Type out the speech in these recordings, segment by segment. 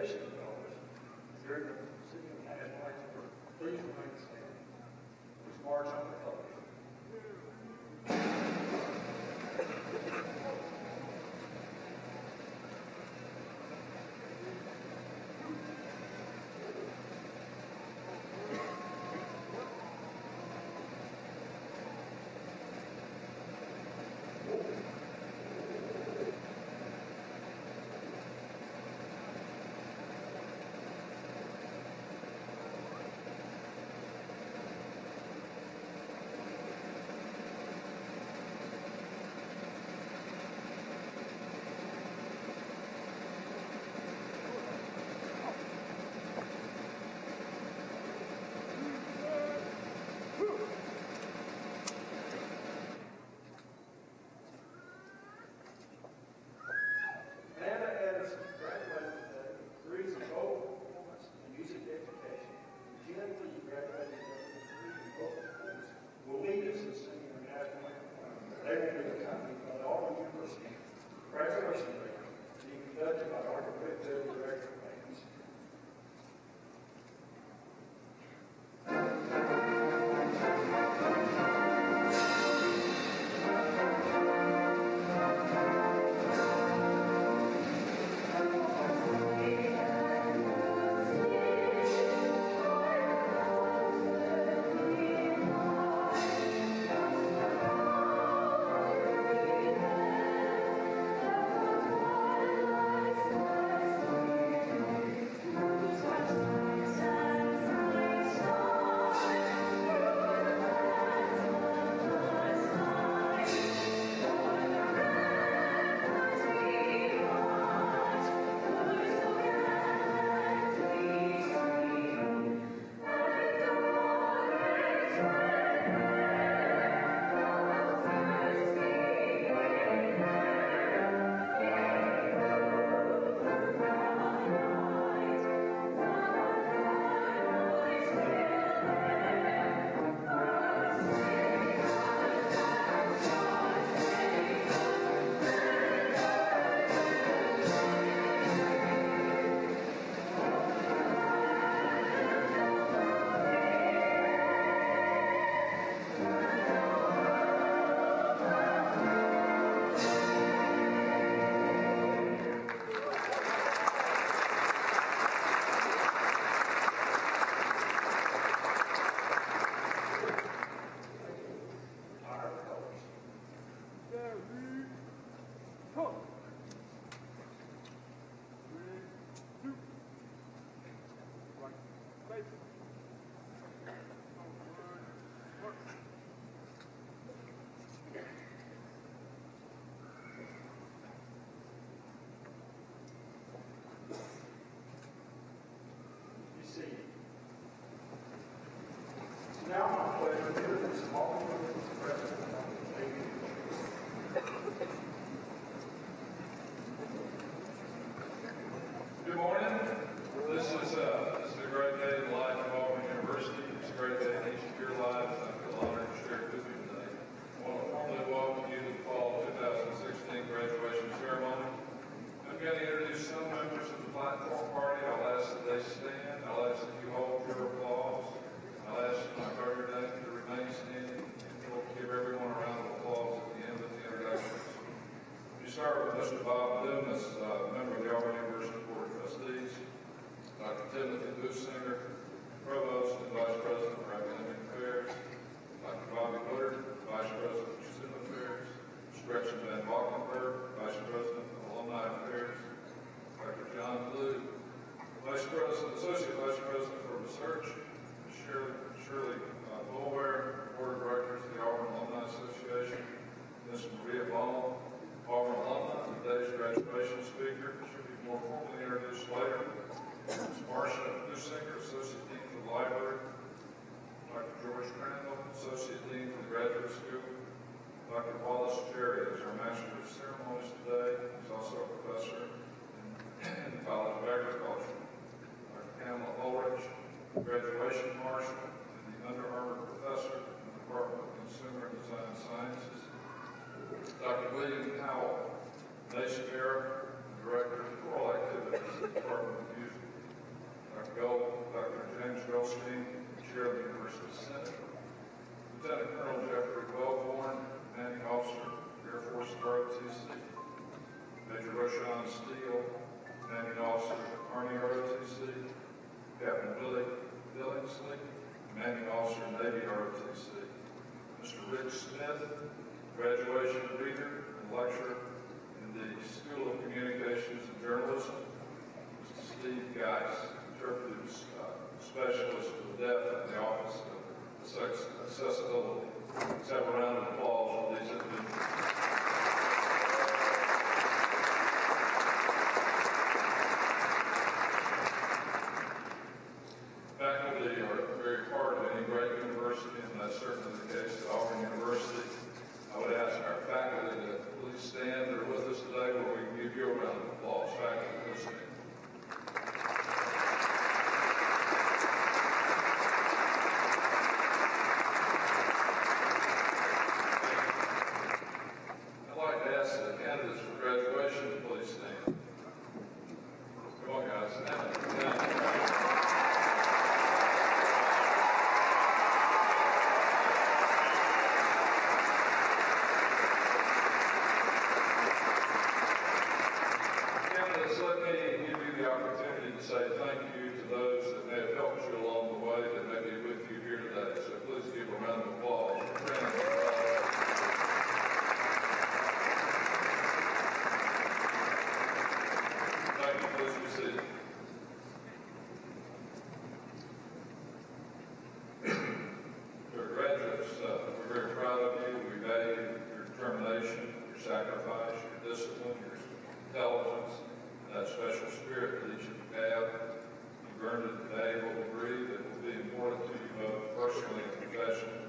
education dollars here in the city of Nashville. Please remain standing. Please march on the pledge. Now my pleasure to introduce all of you to the President of the Navy. Good morning. This is a great day in the life of Auburn University. It's a great day in each of your lives. I feel honored to share it with you today. I want to formally welcome you to the fall 2016 graduation ceremony. I'm going to introduce some members of the platform party. I'll ask that they stand. I'll ask that you hold your applause. I'll ask you, my brother Dave, to remain standing, and we'll give everyone a round of applause at the end of the introductions. We start with Mr. Bob Dumas, member of the Auburn University Board of Trustees, Dr. Timothy Businger, Provost and Vice President for Academic Affairs, Dr. Bobby Woodard, Vice President for Student Affairs, Mr. Gretchen Van Valkenburg, Vice President of Alumni Affairs, Dr. John Blue, Vice President, Associate Vice President for Research, Shirley Boulware, Board of Directors of the Auburn Alumni Association, Ms. Maria Ball, Auburn alumna, today's graduation speaker, should be more formally introduced later. Ms. Marcia Businger, Associate Dean for the Library, Dr. George Crandall, Associate Dean for the Graduate School, Dr. Wallace Cherry is our Master of Ceremonies today. He's also a professor in the College of Agriculture. Dr. Pamela Ulrich, Graduation Marshal and the Under Armour Professor in the Department of Consumer and Design Sciences. Dr. William Powell, Nation Era, Director of Choral Activities in the Department of Music Dr. James Goldstein, Chair of the University Senate. Lieutenant Colonel Jeffrey Wellborn, Commanding Officer, Air Force ROTC. Major Roshan Steele, Commanding Officer, Army ROTC. Captain Billy Billingsley, Commanding Officer, Navy ROTC. Mr. Rich Smith, graduation reader and lecturer in the School of Communications and Journalism. Mr. Steve Geis, interpretive specialist for the deaf in the Office of Accessibility. Let's have a round of applause for these individuals. Faculty are very part of any great university, and that's certainly the case at Auburn University. I would ask our faculty to please stand. They're with us today where we can give you a round of applause. Faculty, please stand. I'd like to ask the candidates for graduation to please stand. Come on, guys. Stand. Let me give you the opportunity to say thank you to those that may have helped you along the way, that may be with you here today. So please give a round of applause for friends. Thank you. Please be seated. Dear graduates, we're very proud of you. We value your determination, your sacrifice, your discipline, your intelligence, that special spirit that each of you have. You've earned a valuable degree that will be important to you both personally and professionally.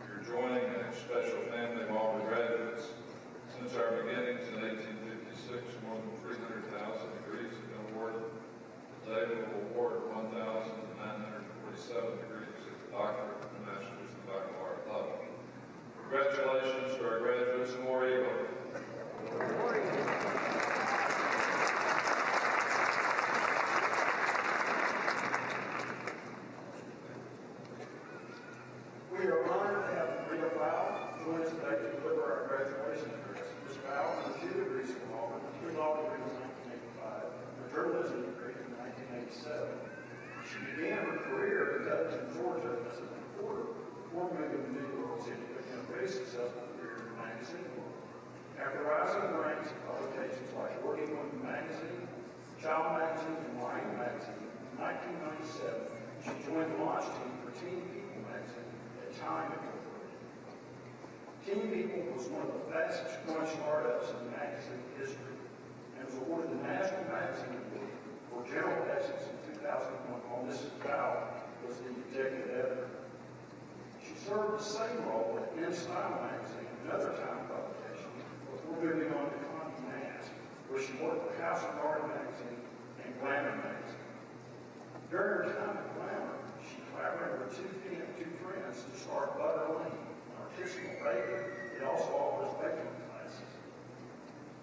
You're joining a special family of Auburn graduates. Since our beginnings in 1856, more than 300,000 degrees have been awarded. Today we will award 1,947 degrees at the doctorate, the master's, and baccalaureate level. Congratulations to our graduates and more eagerly. We are honored to have Rita Bow join us today to deliver our graduation address. Ms. Bow earned 2 degrees from Auburn, 2 law degrees in 1985, a journalism degree in 1987. She began her career in Dutton, Georgia as a reporter before moving to New York City to begin a very successful career in the magazine world. After rising the ranks of publications like Working Women Magazine, Child Magazine, and Wine Magazine, in 1997, she joined the launch team for Teen People Magazine at Time Incorporated. Teen People was one of the fastest growing startups in magazine history and was awarded the National Magazine Award for General Excellence in 2001, while Mrs. Bow was the executive editor. She served the same role at InStyle Magazine and other Time publications before moving on to Condé Nast, where she worked for House and Garden Magazine and Glamour Magazine. During her time at Glamour, she collaborated with two friends to start Butter Lane, an artisanal bakery. It also offers baking classes.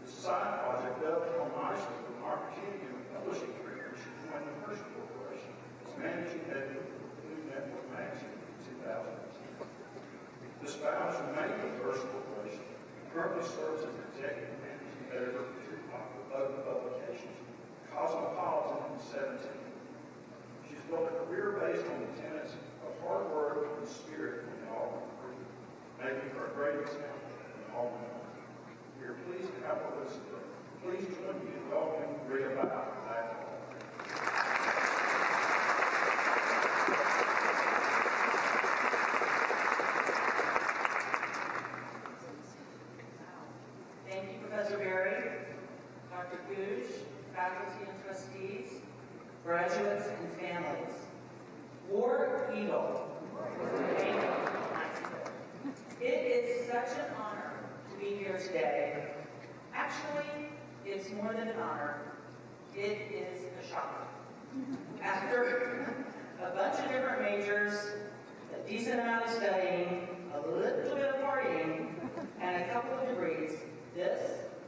This side project dovetailed nicely with an opportunity in the publishing career. She joined the Hearst Corporation as managing editor of the Food Network magazine in 2010. Ms. Bow remained with Hearst Corporation and currently serves as executive managing editor of 2 other publications, Cosmopolitan and 17. She's built a career based on the tenets of hard work and spirit in the Auburn group, making her a great example in Auburn. We are pleased to have her with us today. Please join me in welcoming Rita Bow back to Auburn. Thank you, Professor Berry, Dr. Gooch, faculty and trustees, graduates and families. War Eagle. It is such an honor to be here today. Actually, it's more than an honor. It is a shock. After a bunch of different majors, a decent amount of studying, a little bit of partying, and a couple of degrees, this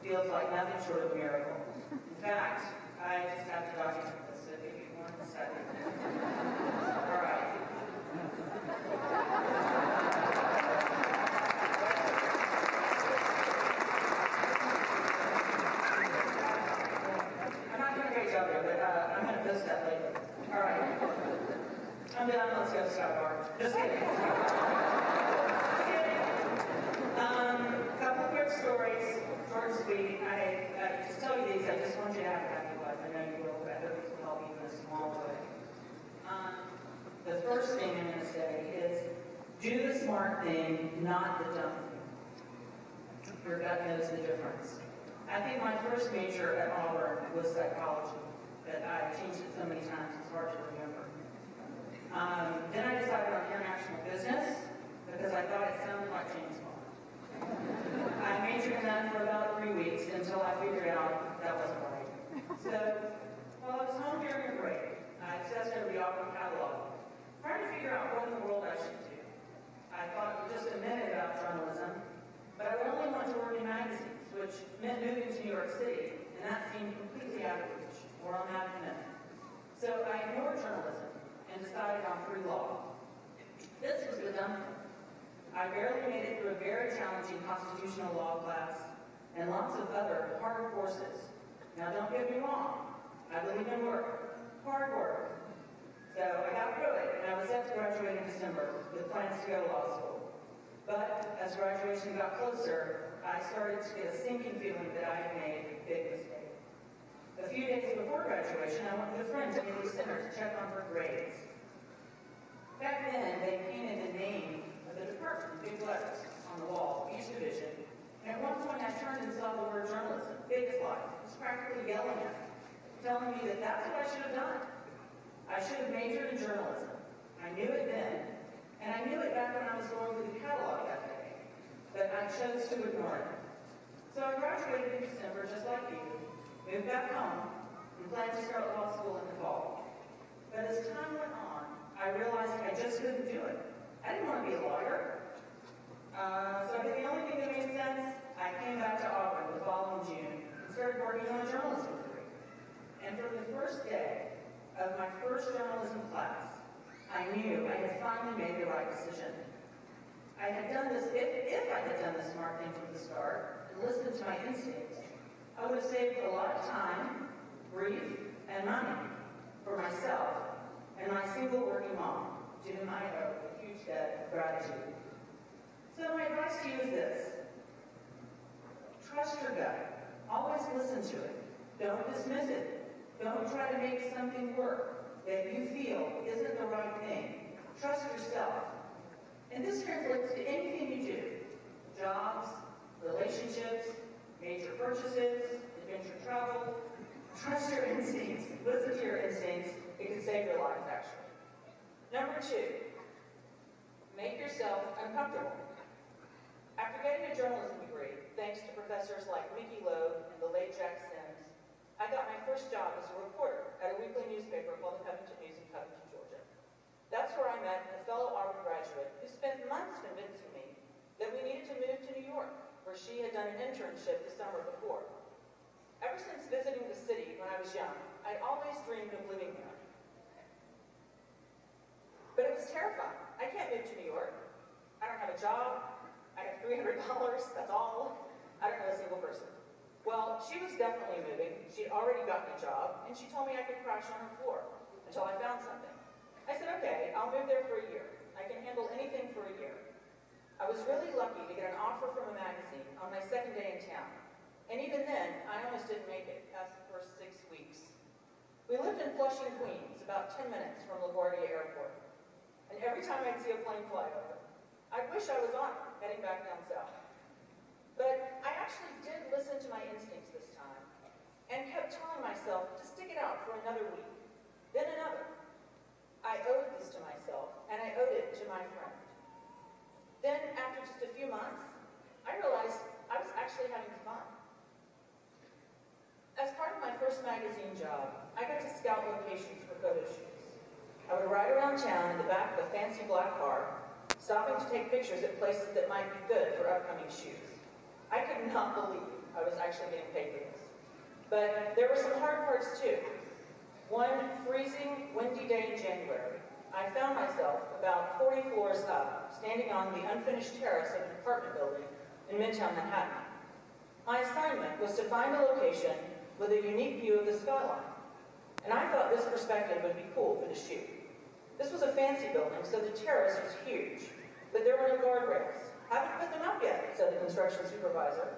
feels like nothing short of a miracle. In fact, I just have to document this. If you 1 second. All right. I'm not doing a great job there, but I'm going to post that later. All right. I'm done. Let's go, Scott Bar. Just kidding. Just kidding. Couple quick stories, short and sweet. I just tell you these. I just want you to have a happy life. I know you will, but I hope this will help you in a small way. The first thing I'm going to say is do the smart thing, not the dumb thing. Your gut knows the difference. I think my first major at Auburn was psychology, but I changed it so many times it's hard to remember. Then I decided on international business because I thought it sounded like James Bond. I majored in that for about 3 weeks until I figured out that wasn't right. So, while I was home during a break, I accessed the Auburn catalog, trying to figure out what in the world I should do. I thought for just a minute about journalism, but I would only want to work in magazines, which meant moving to New York City, and that seemed completely out of reach, or on that commitment. So I ignored journalism and decided on pre-law. This was the dumb thing. I barely made it through a very challenging constitutional law class and lots of other hard courses. Now don't get me wrong, I believe in work, hard work. So I got through it, and I was set to graduate in December with plans to go to law school. But as graduation got closer, I started to get a sinking feeling that I had made a big mistake. A few days before graduation, I went with a friend to the center to check on her grades. Back then, they painted the name of the department in big letters on the wall of each division, and at one point I turned and saw the word journalism, big as life. It was practically yelling at me, telling me that that's what I should have done. I should have majored in journalism. I knew it then, and I knew it back when I was going through the catalog that day, but I chose to ignore it. So I graduated in December, just like you, moved back home, and planned to start law school in the fall. But as time went on, I realized I just couldn't do it. I didn't want to be a lawyer. So I did the only thing that made sense. I came back to Auburn the following June and started working on a journalism degree. And from the first day of my first journalism class, I knew I had finally made the right decision. I had done this, if I had done the smart thing from the start and listened to my instincts, I would have saved a lot of time, grief, and money for myself and my single working mom, to whom I owe a huge debt of gratitude. So my advice to you is this. Trust your gut. Always listen to it. Don't dismiss it. Don't try to make something work that you feel isn't the right thing. Trust yourself. And this translates to anything you do. Jobs, relationships, major purchases, adventure travel. Trust your instincts. Listen to your instincts. It can save your life, actually. Number 2, make yourself uncomfortable. After getting a journalism degree, thanks to professors like Mickey Loeb and the late Jack Sims, I got my first job as a reporter at a weekly newspaper called the Covington News in Covington, Georgia. That's where I met a fellow Auburn graduate who spent months convincing me that we needed to move to New York, where she had done an internship the summer before. Ever since visiting the city when I was young, I always dreamed of living there. But it was terrifying. I can't move to New York. I don't have a job. I have $300, that's all. I don't know a single person. Well, she was definitely moving. She'd already gotten a job, and she told me I could crash on her floor until I found something. I said, okay, I'll move there for a year. I can handle anything for a year. I was really lucky to get an offer from a magazine on my second day in town. And even then, I almost didn't make it past the first 6 weeks. We lived in Flushing, Queens, about 10 minutes from LaGuardia Airport. And every time I'd see a plane fly over, I'd wish I was on it, heading back down south. But I actually did listen to my instincts this time, and kept telling myself to stick it out for another week, then another. I owed this to myself, and I owed it to my friend. Then, after just a few months, I realized I was actually having fun. As part of my first magazine job, I got to scout locations for photo shoots. I would ride around town in the back of a fancy black car, stopping to take pictures at places that might be good for upcoming shoots. I could not believe I was actually getting paid for this. But there were some hard parts too. One freezing I found myself about 40 floors up, standing on the unfinished terrace of an apartment building in Midtown Manhattan. My assignment was to find a location with a unique view of the skyline, and I thought this perspective would be cool for the shoot. This was a fancy building, so the terrace was huge, but there were no guardrails. Haven't put them up yet, said the construction supervisor,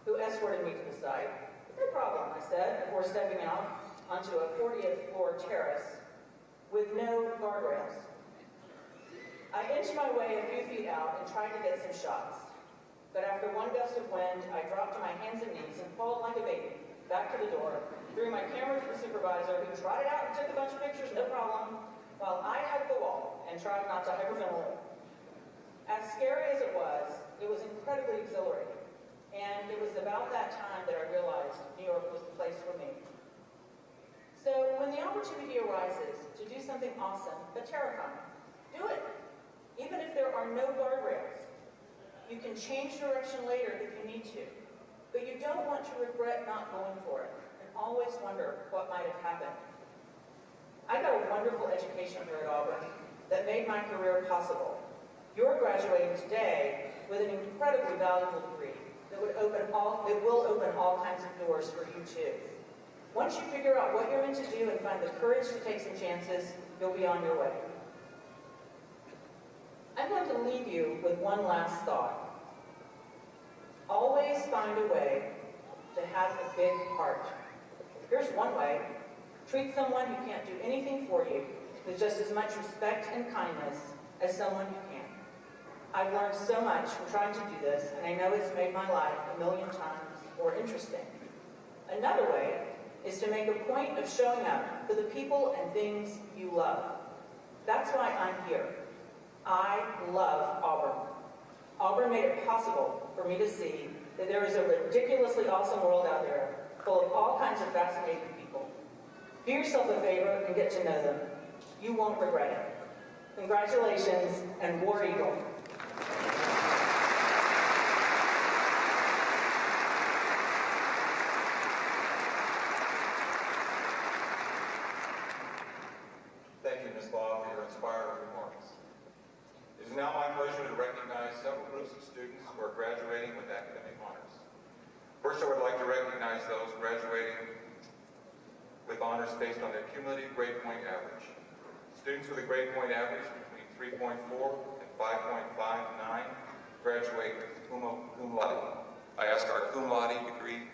who escorted me to the site. No problem, I said, before stepping out onto a 40th floor terrace with no guardrails. I inched my way a few feet out and tried to get some shots. But after one gust of wind, I dropped to my hands and knees and crawled like a baby back to the door, threw my camera to the supervisor, who trotted out and took a bunch of pictures, no problem, while I hugged the wall and tried not to hyperventilate. As scary as it was incredibly exhilarating. And it was about that time that I realized New York was the place for me. So when the opportunity arises to do something awesome but terrifying, do it. Even if there are no guardrails. You can change direction later if you need to. But you don't want to regret not going for it and always wonder what might have happened. I got a wonderful education here at Auburn that made my career possible. You're graduating today with an incredibly valuable degree that will open all kinds of doors for you too. Once you figure out what you're meant to do and find the courage to take some chances, you'll be on your way. I'm going to leave you with one last thought. Always find a way to have a big heart. Here's one way. Treat someone who can't do anything for you with just as much respect and kindness as someone who can. I've learned so much from trying to do this, and I know it's made my life a million times more interesting. Another way is to make a point of showing up for the people and things you love. That's why I'm here. I love Auburn. Auburn made it possible for me to see that there is a ridiculously awesome world out there full of all kinds of fascinating people. Do yourself a favor and get to know them. You won't regret it. Congratulations, and War Eagle. Thank you, Ms. Law, for your inspiring remarks. It is now my pleasure to recognize several groups of students who are graduating with academic honors. First, I would like to recognize those graduating with honors based on their cumulative grade point average. Students with a grade point average between 3.4 and 5.59 graduate cum laude. I ask our cum laude degree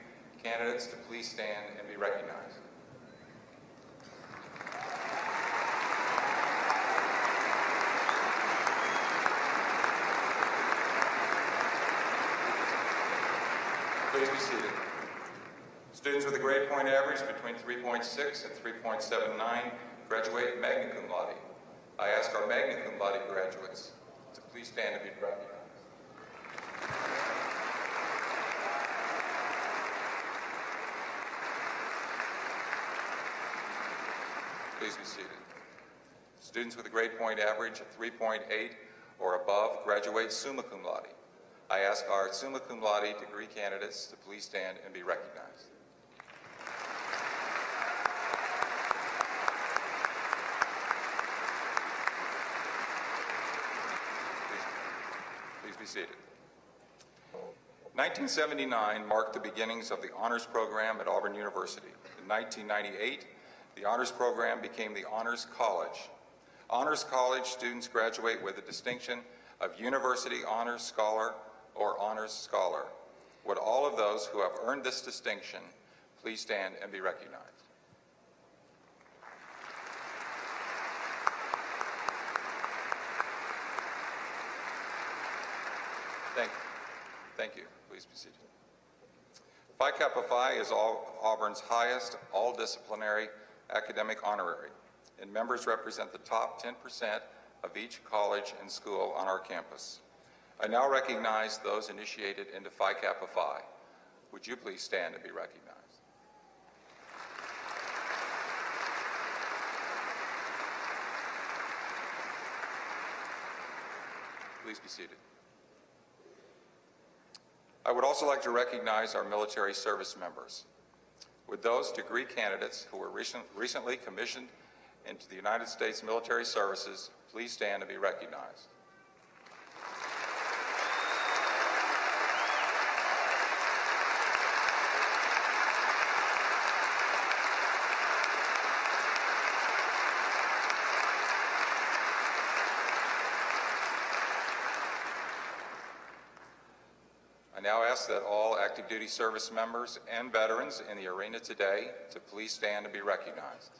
candidates to please stand and be recognized. Please be seated. Students with a grade point average between 3.6 and 3.79 graduate magna cum laude. I ask our magna cum laude graduates to please stand and be recognized. Please be seated. Students with a grade point average of 3.8 or above graduate summa cum laude. I ask our summa cum laude degree candidates to please stand and be recognized. Please be seated. 1979 marked the beginnings of the honors program at Auburn University. In 1998, the honors program became the Honors College. Honors College students graduate with the distinction of University Honors Scholar or Honors Scholar. Would all of those who have earned this distinction please stand and be recognized? Thank you. Please be seated. Phi Kappa Phi is Auburn's highest all-disciplinary academic honorary, and members represent the top 10% of each college and school on our campus. I now recognize those initiated into Phi Kappa Phi. Would you please stand and be recognized? Please be seated. I would also like to recognize our military service members. Would those degree candidates who were recently commissioned into the United States Military Services, please stand to be recognized. I now ask that all active duty service members and veterans in the arena today to please stand to be recognized.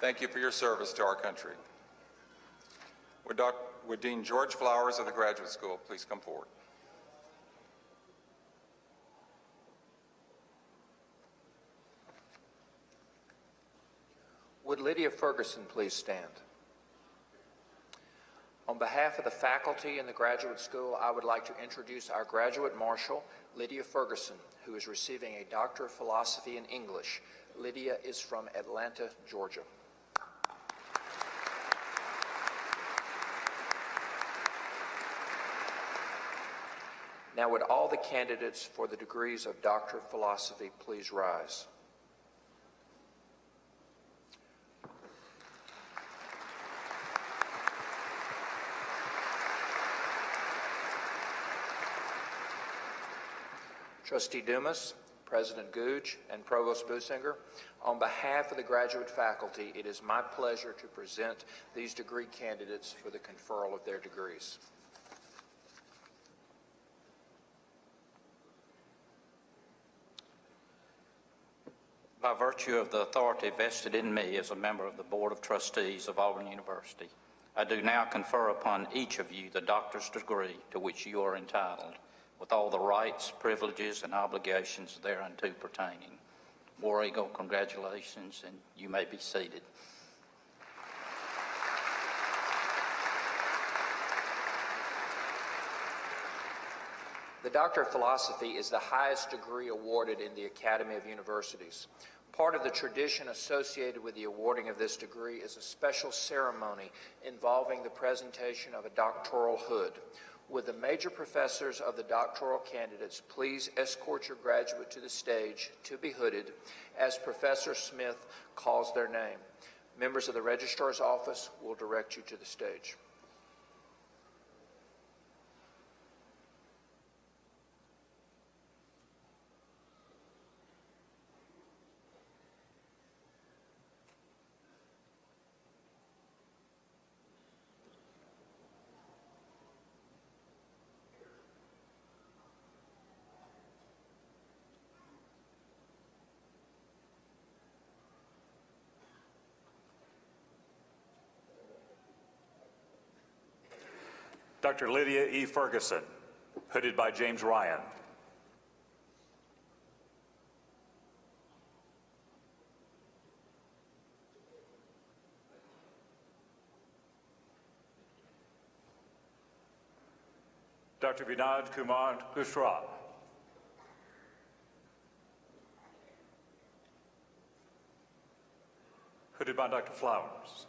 Thank you for your service to our country. Would Dean George Flowers of the Graduate School please come forward? Would Lydia Ferguson please stand? On behalf of the faculty in the Graduate School, I would like to introduce our graduate marshal, Lydia Ferguson, who is receiving a Doctor of Philosophy in English. Lydia is from Atlanta, Georgia. Now, would all the candidates for the degrees of Doctor of Philosophy please rise? Trustee Dumas, President Googe, and Provost Businger, on behalf of the graduate faculty, it is my pleasure to present these degree candidates for the conferral of their degrees. By virtue of the authority vested in me as a member of the Board of Trustees of Auburn University, I do now confer upon each of you the doctor's degree to which you are entitled, with all the rights, privileges, and obligations thereunto pertaining. War Eagle, congratulations, and you may be seated. The Doctor of Philosophy is the highest degree awarded in the Academy of Universities. Part of the tradition associated with the awarding of this degree is a special ceremony involving the presentation of a doctoral hood. Would the major professors of the doctoral candidates please escort your graduate to the stage to be hooded as Professor Smith calls their name. Members of the Registrar's Office will direct you to the stage. Dr. Lydia E. Ferguson, hooded by James Ryan. Dr. Vinod Kumar Kushra. Hooded by Dr. Flowers.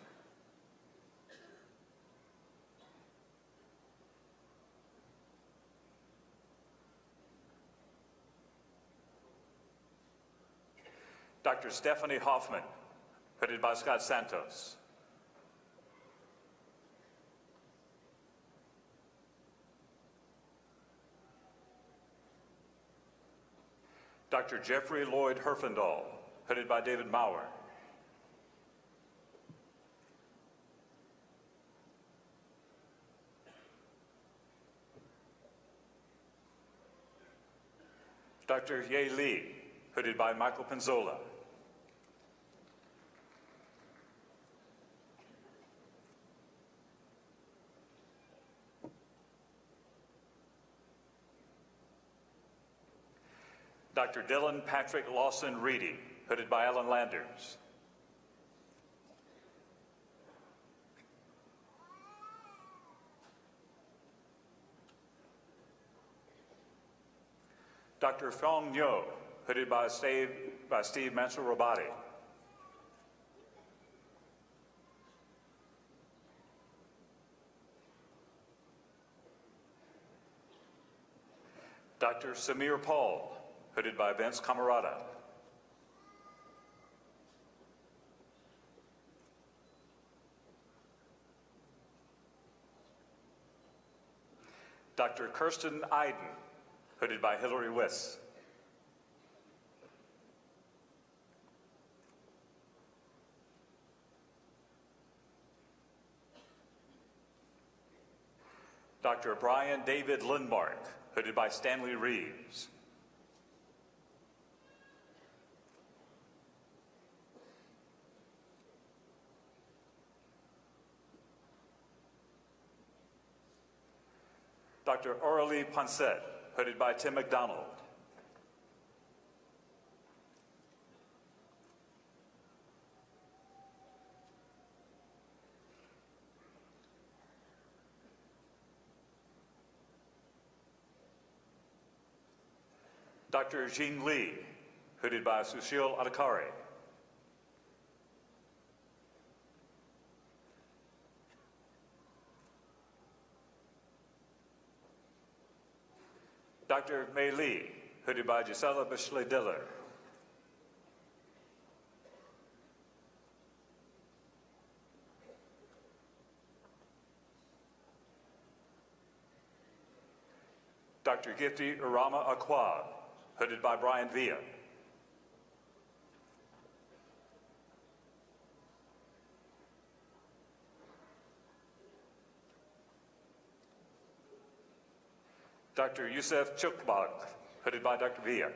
Dr. Stephanie Hoffman, hooded by Scott Santos. Dr. Jeffrey Lloyd Herfindahl, hooded by David Maurer. Dr. Ye Li, hooded by Michael Penzola. Dr. Dylan Patrick Lawson Reedy, hooded by Alan Landers. Dr. Fong Nyo, hooded by Steve Mansur-Robati. Dr. Samir Paul, hooded by Vince Camarada. Dr. Kirsten Iden, hooded by Hillary Wiss. Dr. Brian David Lindmark, hooded by Stanley Reeves. Dr. Aurelie Poncet, hooded by Tim McDonald. Dr. Jean Lee, hooded by Sushil Adhikari. Dr. Mei Lee, hooded by Gisela Bisley-Diller. Dr. Gifty Urama Aquab, hooded by Brian Villa. Dr. Youssef Chukbag, hooded by Dr. Villa.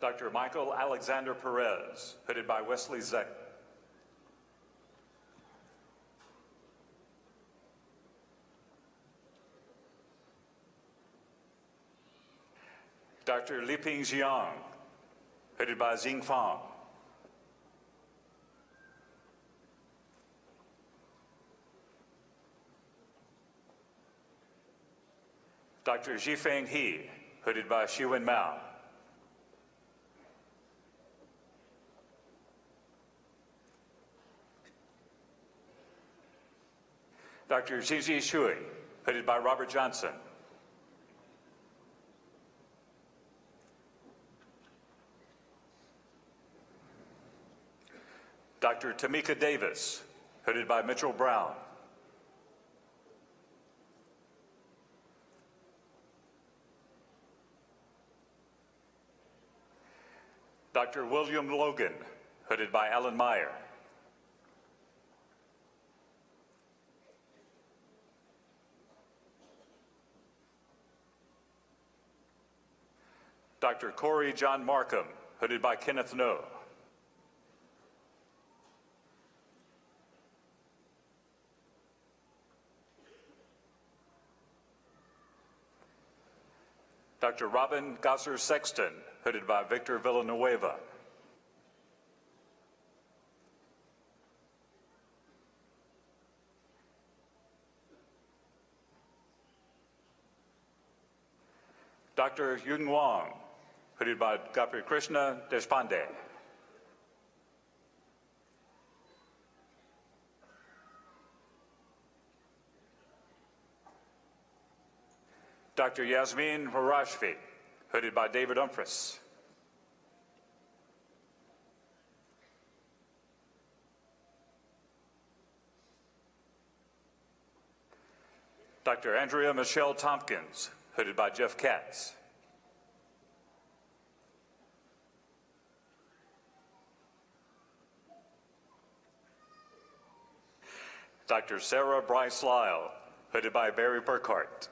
Dr. Michael Alexander Perez, hooded by Wesley Zeck. Dr. Liping Jiang, hooded by Xing Fang. Dr. Zhifeng He, hooded by Xiwen Mao. Dr. Zizi Shui, hooded by Robert Johnson. Dr. Tamika Davis, hooded by Mitchell Brown. Dr. William Logan, hooded by Alan Meyer. Dr. Corey John Markham, hooded by Kenneth No. Dr. Robin Gosser Sexton, hooded by Victor Villanueva. Dr. Yun Wang, hooded by Dr. Krishna Deshpande. Dr. Yasmin Harashvi, hooded by David Umphris. Dr. Andrea Michelle Tompkins, hooded by Jeff Katz. Dr. Sarah Bryce Lyle, hooded by Barry Burkhart.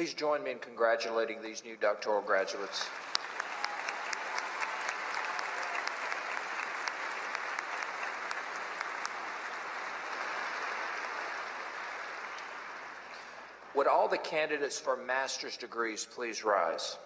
Please join me in congratulating these new doctoral graduates. the candidates for master's degrees please rise?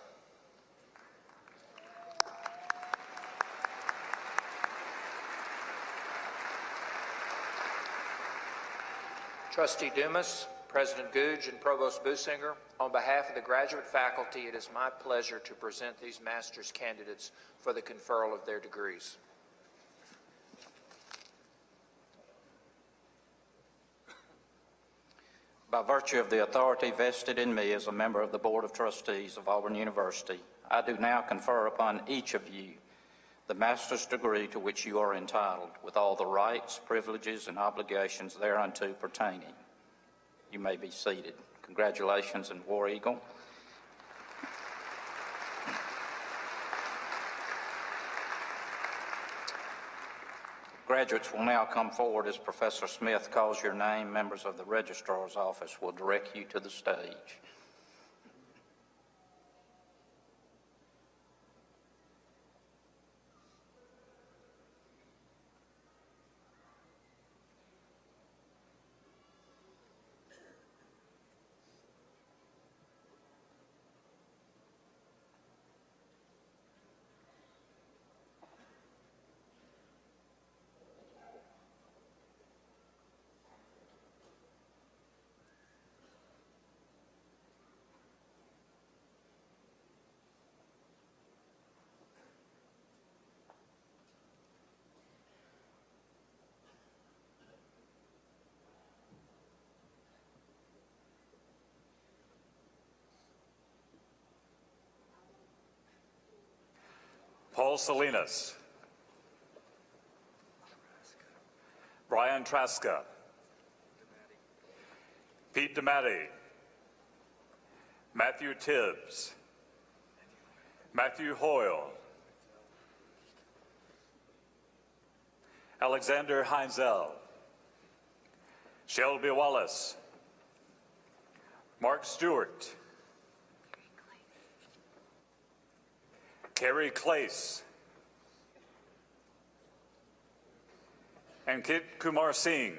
Trustee Dumas, President Googe, and Provost Businger, on behalf of the graduate faculty, it is my pleasure to present these master's candidates for the conferral of their degrees. By virtue of the authority vested in me as a member of the Board of Trustees of Auburn University, I do now confer upon each of you the master's degree to which you are entitled, with all the rights, privileges, and obligations thereunto pertaining. You may be seated. Congratulations, and War Eagle. Graduates will now come forward as Professor Smith calls your name. Members of the Registrar's Office will direct you to the stage. Paul Salinas, Brian Traska, Pete DeMatti, Matthew Tibbs, Matthew Hoyle, Alexander Heinzel, Shelby Wallace, Mark Stewart, Kerry Clace, and Kit Kumar Singh.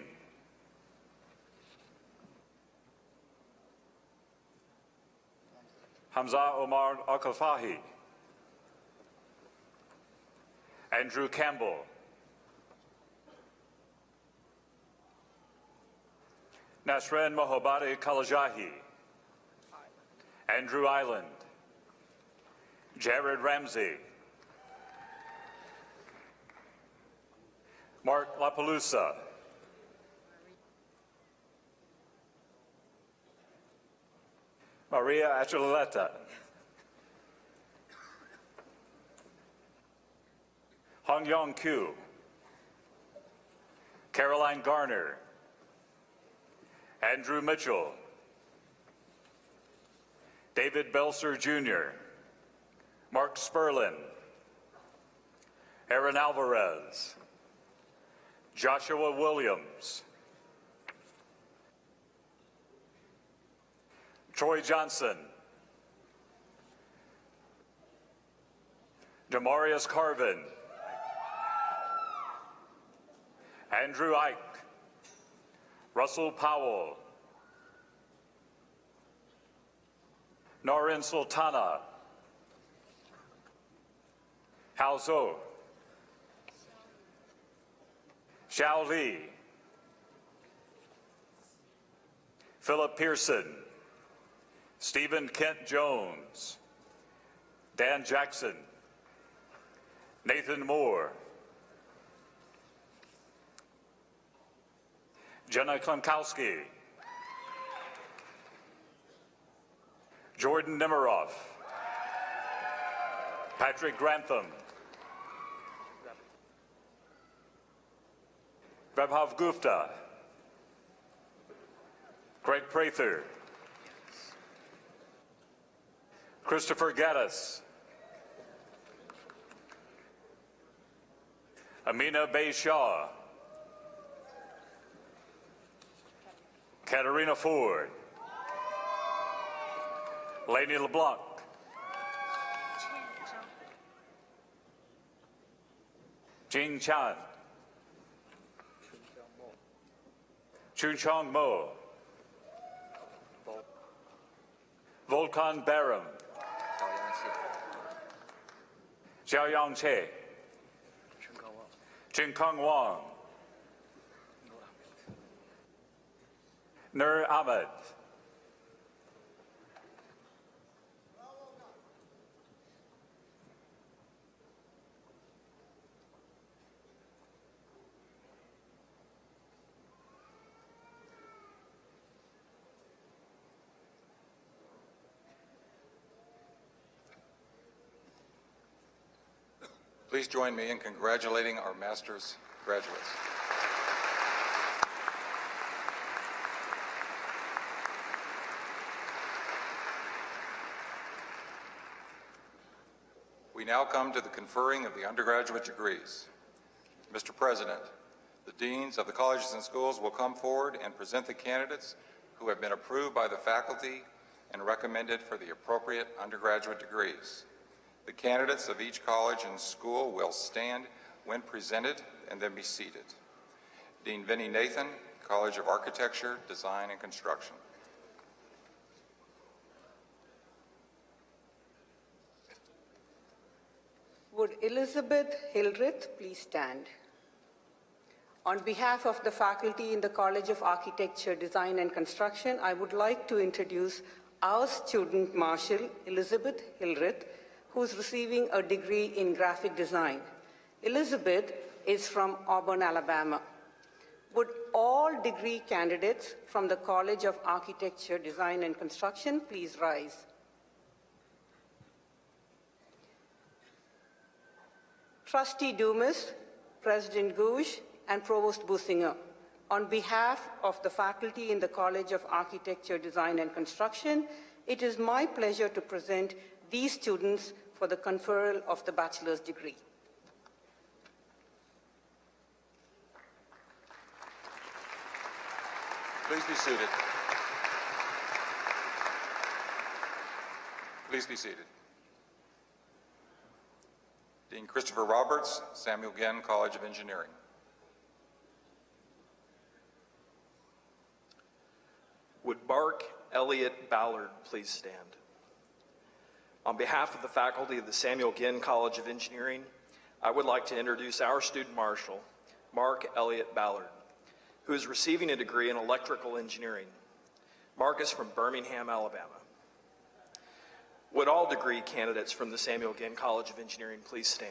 Hamza Omar Akalfahi, Andrew Campbell, Nasrin Mohabbadi Kalajahi, Andrew Island, Jared Ramsey, Mark LaPalooza, Maria Achuleta, Hong Yong Kyu, Caroline Garner, Andrew Mitchell, David Belser Jr., Mark Sperlin, Aaron Alvarez, Joshua Williams, Troy Johnson, Demarius Carvin, Andrew Ike, Russell Powell, Narin Sultana, Hao Zhou, Xiao Li, Philip Pearson, Stephen Kent Jones, Dan Jackson, Nathan Moore, Jenna Klimkowski, Jordan Nemiroff, Patrick Grantham, Vaibhav Gupta, Craig Prather, Christopher Gaddis, Amina Bay Shaw, Katarina Ford, Lainey LeBlanc, Jing Chan, Chun Chong Mo, Volkan Barum, Xiao Yang Che, Jinkong Wang, Nur Ahmed, Please join me in congratulating our master's graduates. We now come to the conferring of the undergraduate degrees. Mr. President, the deans of the colleges and schools will come forward and present the candidates who have been approved by the faculty and recommended for the appropriate undergraduate degrees. The candidates of each college and school will stand when presented and then be seated. Dean Vinnie Nathan, College of Architecture, Design, and Construction. Would Elizabeth Hildreth please stand? On behalf of the faculty in the College of Architecture, Design, and Construction, I would like to introduce our student marshal, Elizabeth Hildreth, who is receiving a degree in graphic design. Elizabeth is from Auburn, Alabama. Would all degree candidates from the College of Architecture, Design, and Construction please rise? Trustee Dumas, President Gouge, and Provost Businger, on behalf of the faculty in the College of Architecture, Design, and Construction, it is my pleasure to present these students for the conferral of the bachelor's degree. Please be seated. Please be seated. Dean Christopher Roberts, Samuel Ginn College of Engineering. Would Mark Elliott Ballard please stand? On behalf of the faculty of the Samuel Ginn College of Engineering, I would like to introduce our student marshal, Mark Elliott Ballard, who is receiving a degree in electrical engineering. Mark is from Birmingham, Alabama. Would all degree candidates from the Samuel Ginn College of Engineering please stand?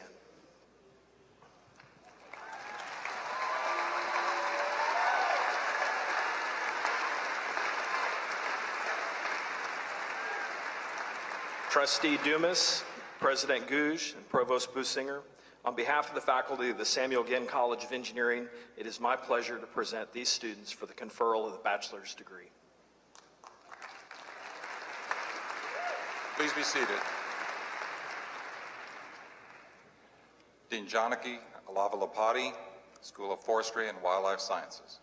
Trustee Dumas, President Gouge, and Provost Businger, on behalf of the faculty of the Samuel Ginn College of Engineering, it is my pleasure to present these students for the conferral of the bachelor's degree. Please be seated. Dean Janaki Alavalapati, School of Forestry and Wildlife Sciences.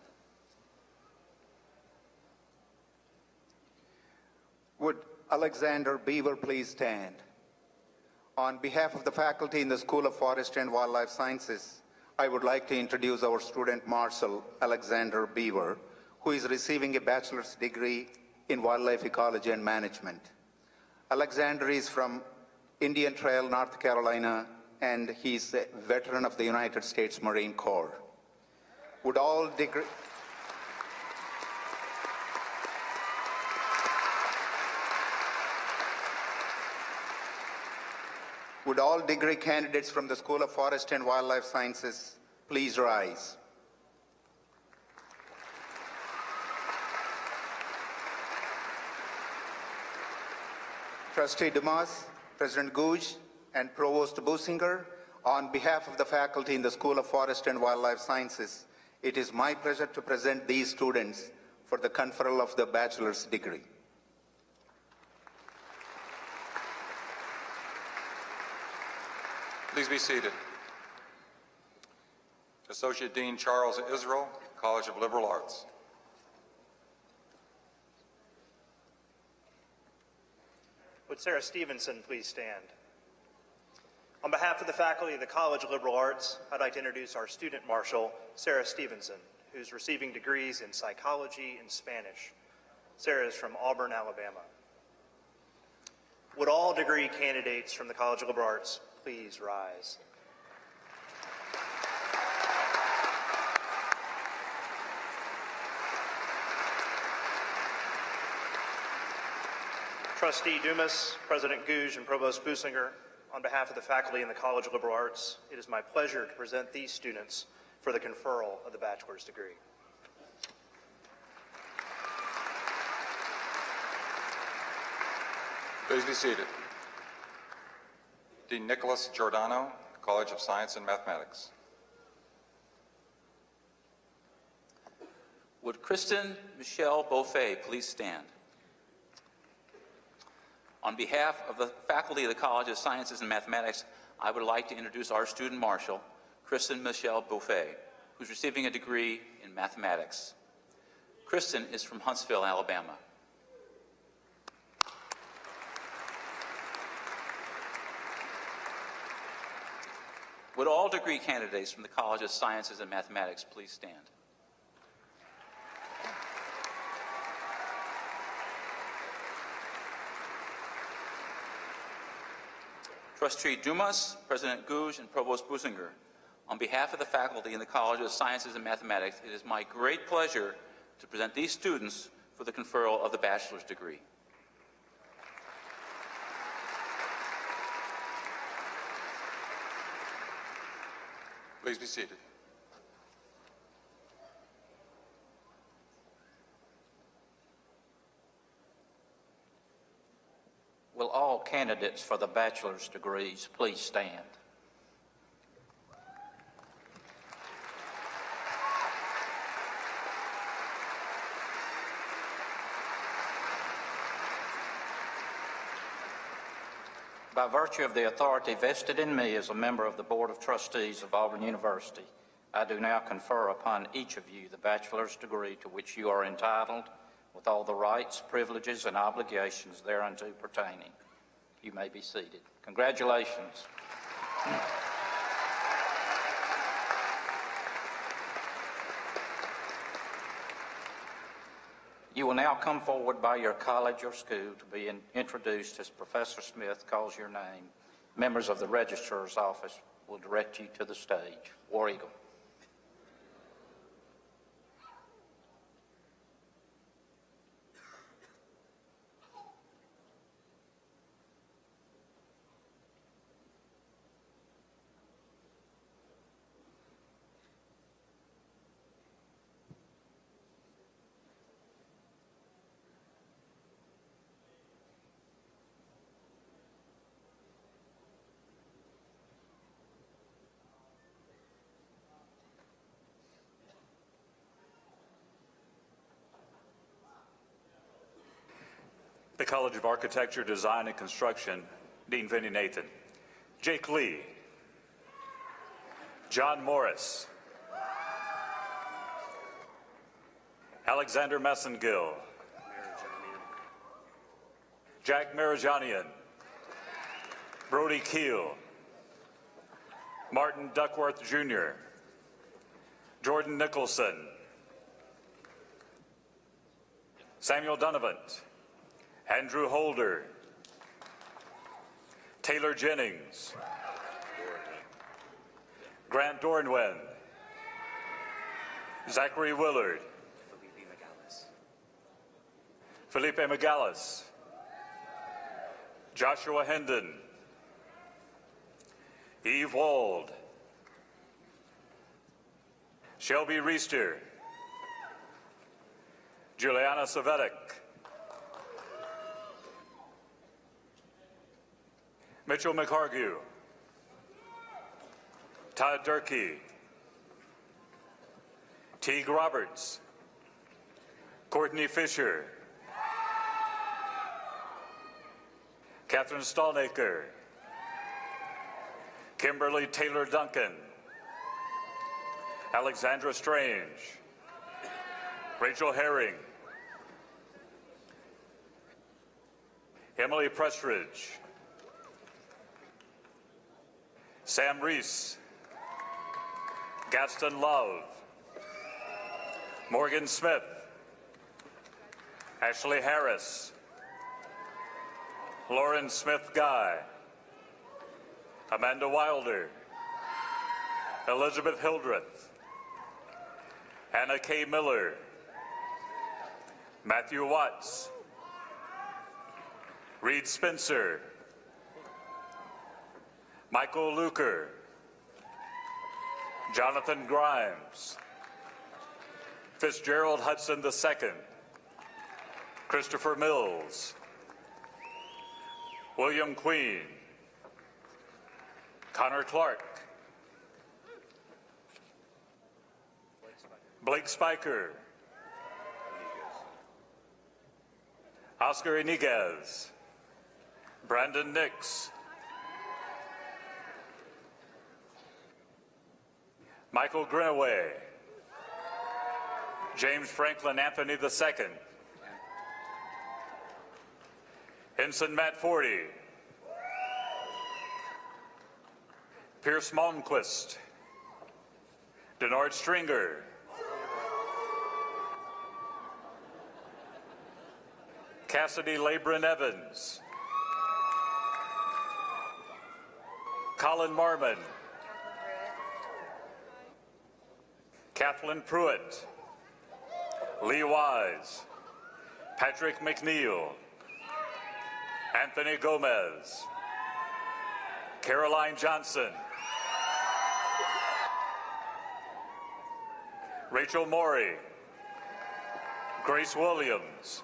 Would Alexander Beaver please stand? On behalf of the faculty in the School of Forestry and Wildlife Sciences, I would like to introduce our student marshal, Alexander Beaver, who is receiving a bachelor's degree in wildlife ecology and management. Alexander is from Indian Trail, North Carolina, and he's a veteran of the United States Marine Corps. Would all degree candidates from the School of Forestry and Wildlife Sciences please rise? Trustee Dumas, President Gouge, and Provost Businger, on behalf of the faculty in the School of Forestry and Wildlife Sciences, it is my pleasure to present these students for the conferral of the bachelor's degree. Please be seated. Associate Dean Charles Israel, College of Liberal Arts. Would Sarah Stevenson please stand? On behalf of the faculty of the College of Liberal Arts, I'd like to introduce our student marshal, Sarah Stevenson, who's receiving degrees in psychology and Spanish. Sarah is from Auburn, Alabama. Would all degree candidates from the College of Liberal Arts please rise? Trustee Dumas, President Gouge, and Provost Businger, on behalf of the faculty in the College of Liberal Arts, it is my pleasure to present these students for the conferral of the bachelor's degree. Please be seated. Dean Nicholas Giordano, College of Science and Mathematics. Would Kristen Michelle Beaufait please stand? On behalf of the faculty of the College of Sciences and Mathematics, I would like to introduce our student marshal, Kristen Michelle Beaufait, who's receiving a degree in mathematics. Kristen is from Huntsville, Alabama. Would all degree candidates from the College of Sciences and Mathematics please stand? Trustee Dumas, President Gouge, and Provost Businger, on behalf of the faculty in the College of Sciences and Mathematics, it is my great pleasure to present these students for the conferral of the bachelor's degree. Please be seated. Will all candidates for the bachelor's degrees please stand? By virtue of the authority vested in me as a member of the Board of Trustees of Auburn University, I do now confer upon each of you the bachelor's degree to which you are entitled, with all the rights, privileges, and obligations thereunto pertaining. You may be seated. Congratulations. You will now come forward by your college or school to be introduced as Professor Smith calls your name. Members of the Registrar's Office will direct you to the stage. War Eagle. The College of Architecture, Design, and Construction, Dean Vinnie Nathan. Jake Lee. John Morris. Alexander Messengill. Jack Marijanian. Brody Keel. Martin Duckworth Jr. Jordan Nicholson. Samuel Dunavant. Andrew Holder. Taylor Jennings. Grant Dornwen. Zachary Willard. Felipe Megalis. Joshua Hendon. Eve Wald. Shelby Reister. Juliana Savetic. Mitchell McHargue. Todd Durkee. Teague Roberts. Courtney Fisher. Catherine Stallnaker. Kimberly Taylor Duncan. Alexandra Strange. Rachel Herring. Emily Prestridge. Sam Reese. Gaston Love. Morgan Smith. Ashley Harris. Lauren Smith Guy, Amanda Wilder, Elizabeth Hildreth, Hannah K. Miller, Matthew Watts, Reed Spencer, Michael Luker, Jonathan Grimes, Fitzgerald Hudson II, Christopher Mills, William Queen, Connor Clark, Blake Spiker, Oscar Iniguez, Brandon Nix, Michael Grinaway, James Franklin Anthony II, Ensign Matt Forty, Pierce Malmquist, Denard Stringer, Cassidy Labrin Evans, Colin Marmon, Kathleen Pruitt, Lee Wise, Patrick McNeil, Anthony Gomez, Caroline Johnson, Rachel Morey, Grace Williams,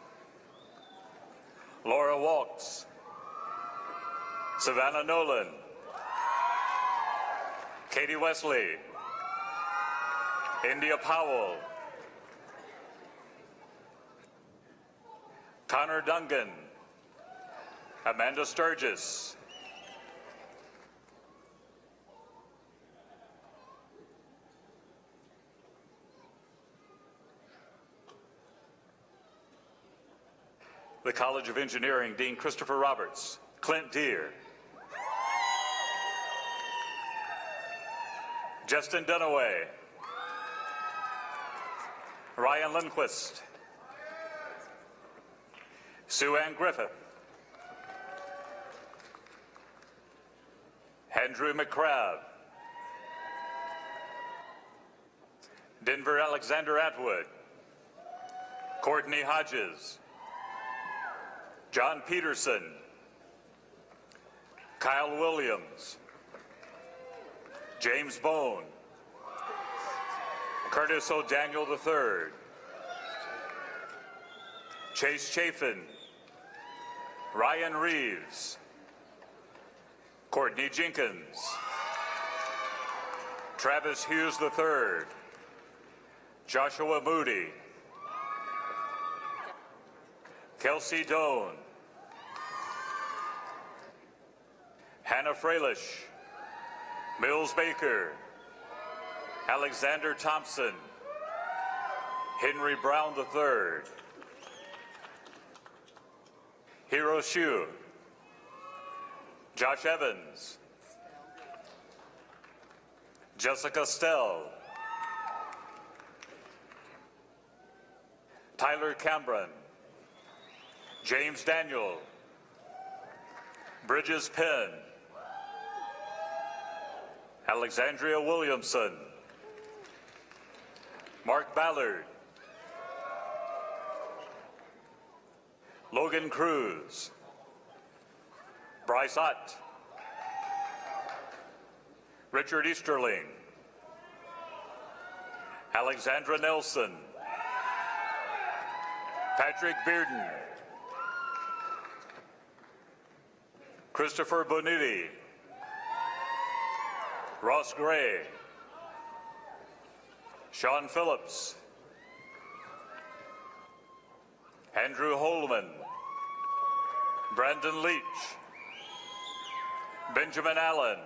Laura Walks, Savannah Nolan, Katie Wesley, India Powell, Connor Dungan, Amanda Sturgis, the College of Engineering, Dean Christopher Roberts, Clint Deere, Justin Dunaway, Ryan Lindquist, Sue Ann Griffith, Andrew McCrabb, Denver Alexander Atwood, Courtney Hodges, John Peterson, Kyle Williams, James Bone, Curtis O'Daniel III, Chase Chafin, Ryan Reeves, Courtney Jenkins, Travis Hughes III, Joshua Moody, Kelsey Doan, Hannah Freilich, Mills Baker, Alexander Thompson, Henry Brown III, Hero Shue, Josh Evans, Jessica Stell, Tyler Cameron, James Daniel, Bridges Penn, Alexandria Williamson, Mark Ballard, Logan Cruz, Bryce Ott, Richard Easterling, Alexandra Nelson, Patrick Bearden, Christopher Boniti, Ross Gray, Sean Phillips, Andrew Holman, Brandon Leach, Benjamin Allen,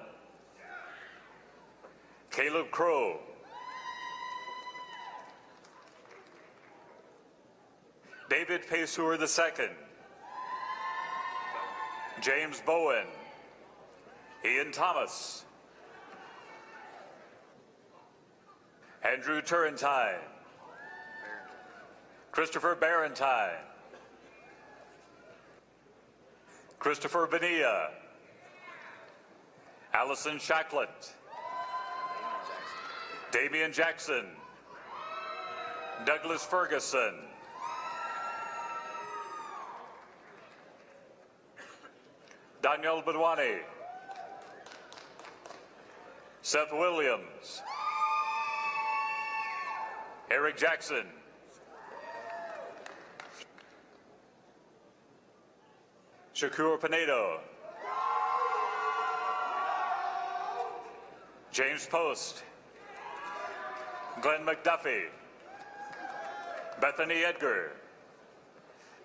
Caleb Crow, David Paysur II, James Bowen, Ian Thomas, Andrew Turrentine, Christopher Barentine, Christopher Bonilla, Allison Shacklet, Damian Jackson, Douglas Ferguson, Daniel Badwani, Seth Williams, Eric Jackson, Shakur Pinedo, James Post, Glenn McDuffie, Bethany Edgar,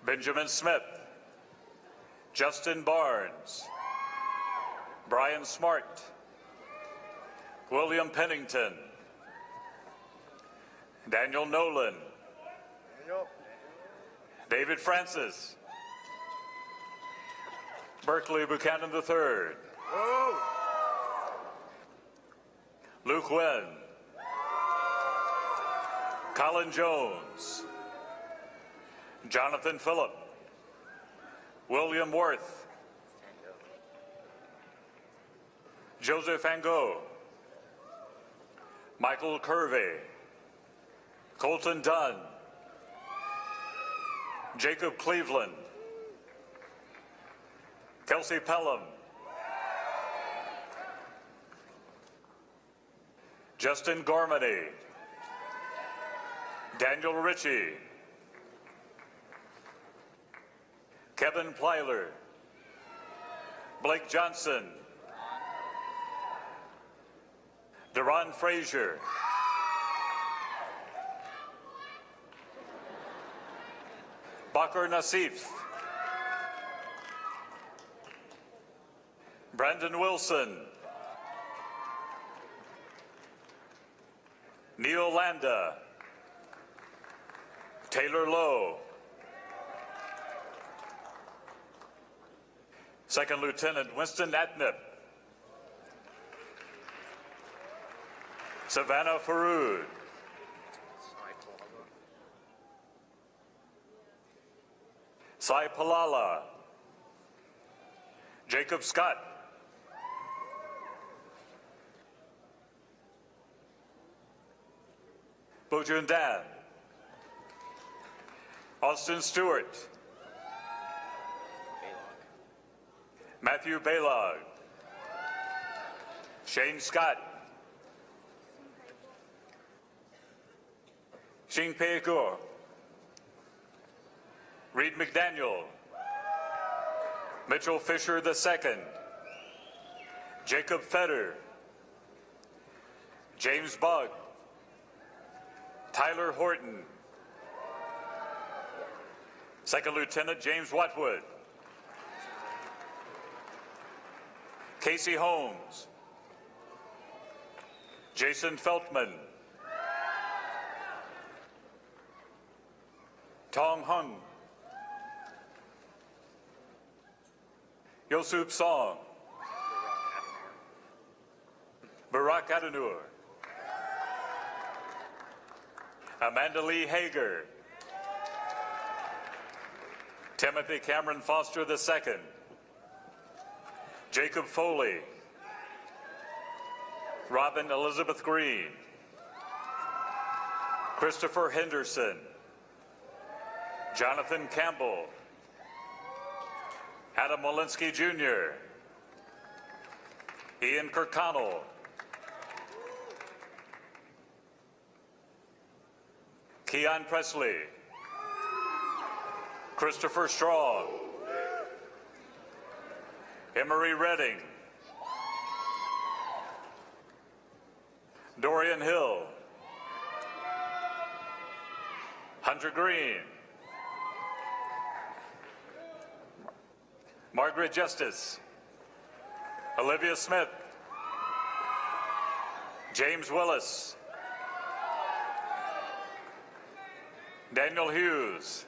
Benjamin Smith, Justin Barnes, Brian Smart, William Pennington, Daniel Nolan, David Francis, Berkeley Buchanan III, Luke Wen, Colin Jones, Jonathan Phillip, William Worth, Joseph Angot, Michael Curvey, Colton Dunn, Jacob Cleveland, Kelsey Pelham, Justin Gormany, Daniel Ritchie, Kevin Plyler, Blake Johnson, Deron Frazier, Bakr Nassif, Brandon Wilson, Neil Landa, Taylor Lowe, Second Lieutenant Winston Atnip, Savannah Faroud, Sai Palala, Jacob Scott, Bojun Dan, Austin Stewart, Matthew Baylog, Shane Scott, Shing Peakur, Reed McDaniel, Mitchell Fisher II, Jacob Fetter, James Bugg, Tyler Horton, Second Lieutenant James Watwood, Casey Holmes, Jason Feltman, Tong Hung, Yosup Song, Barak Adenur, Amanda Lee Hager, Timothy Cameron Foster II, Jacob Foley, Robin Elizabeth Green, Christopher Henderson, Jonathan Campbell, Adam Walensky Jr., Ian Kirkconnell, Keon Presley, Christopher Strong, Emery Redding, Dorian Hill, Hunter Green, Margaret Justice, Olivia Smith, James Willis, Daniel Hughes,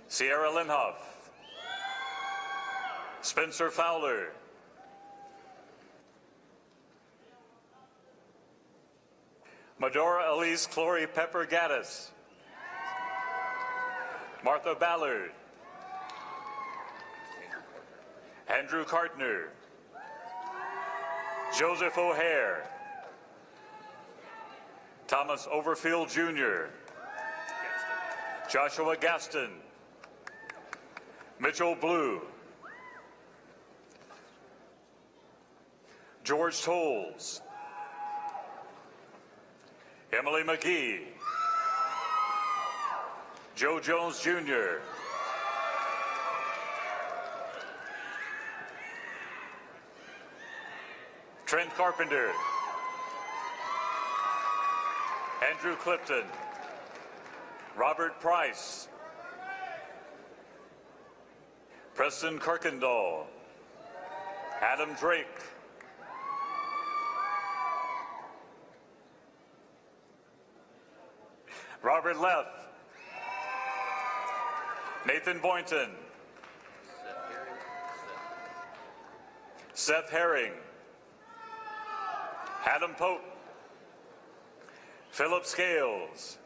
Sierra Linhoff, Spencer Fowler, Medora Elise Clory Pepper Gaddis, Martha Ballard, Andrew Cartner, Joseph O'Hare, Thomas Overfield Jr., Joshua Gaston, Mitchell Blue, George Tolles, Emily McGee, Joe Jones Jr., Trent Carpenter, Andrew Clifton, Robert Price, Preston Kirkendall, Adam Drake, Robert Leff, Nathan Boynton, Seth Herring, Adam Pope, Philip Scales,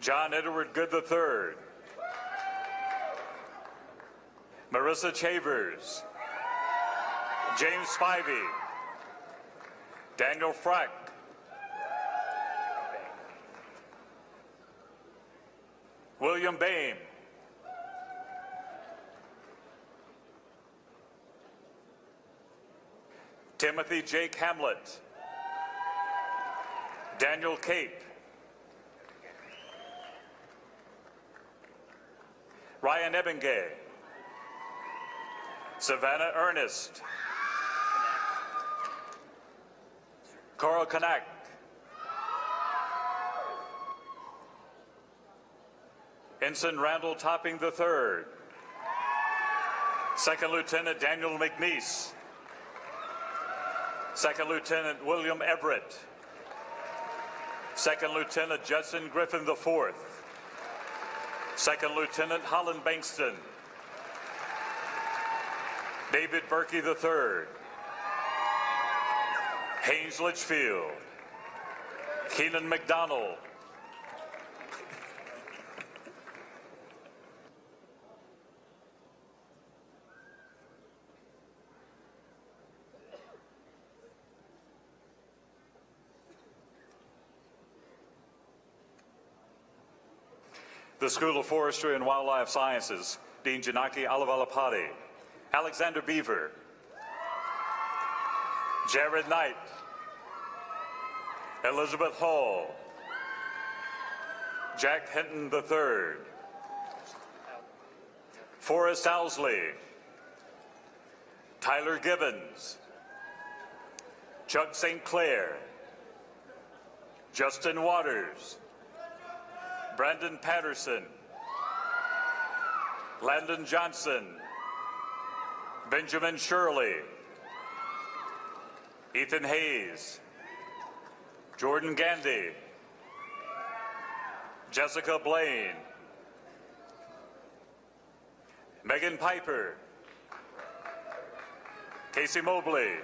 John Edward Good III, Marissa Chavers, James Spivey, Daniel Frack, William Bain, Timothy Jake Hamlet, Daniel Cape, Ryan Ebbingay, Savannah Ernest, Carl Kanak, Ensign Randall Topping III, Second Lieutenant Daniel McNeese, Second Lieutenant William Everett, Second Lieutenant Judson Griffin IV, Second Lieutenant Holland Bankston, David Berkey III, Haynes Litchfield, Keenan McDonald, the School of Forestry and Wildlife Sciences, Dean Janaki Alavalapati, Alexander Beaver, Jared Knight, Elizabeth Hall, Jack Hinton III, Forrest Owsley, Tyler Gibbons, Chuck St. Clair, Justin Waters, Brandon Patterson, Landon Johnson, Benjamin Shirley, Ethan Hayes, Jordan Gandy, Jessica Blaine, Megan Piper, Casey Mobley,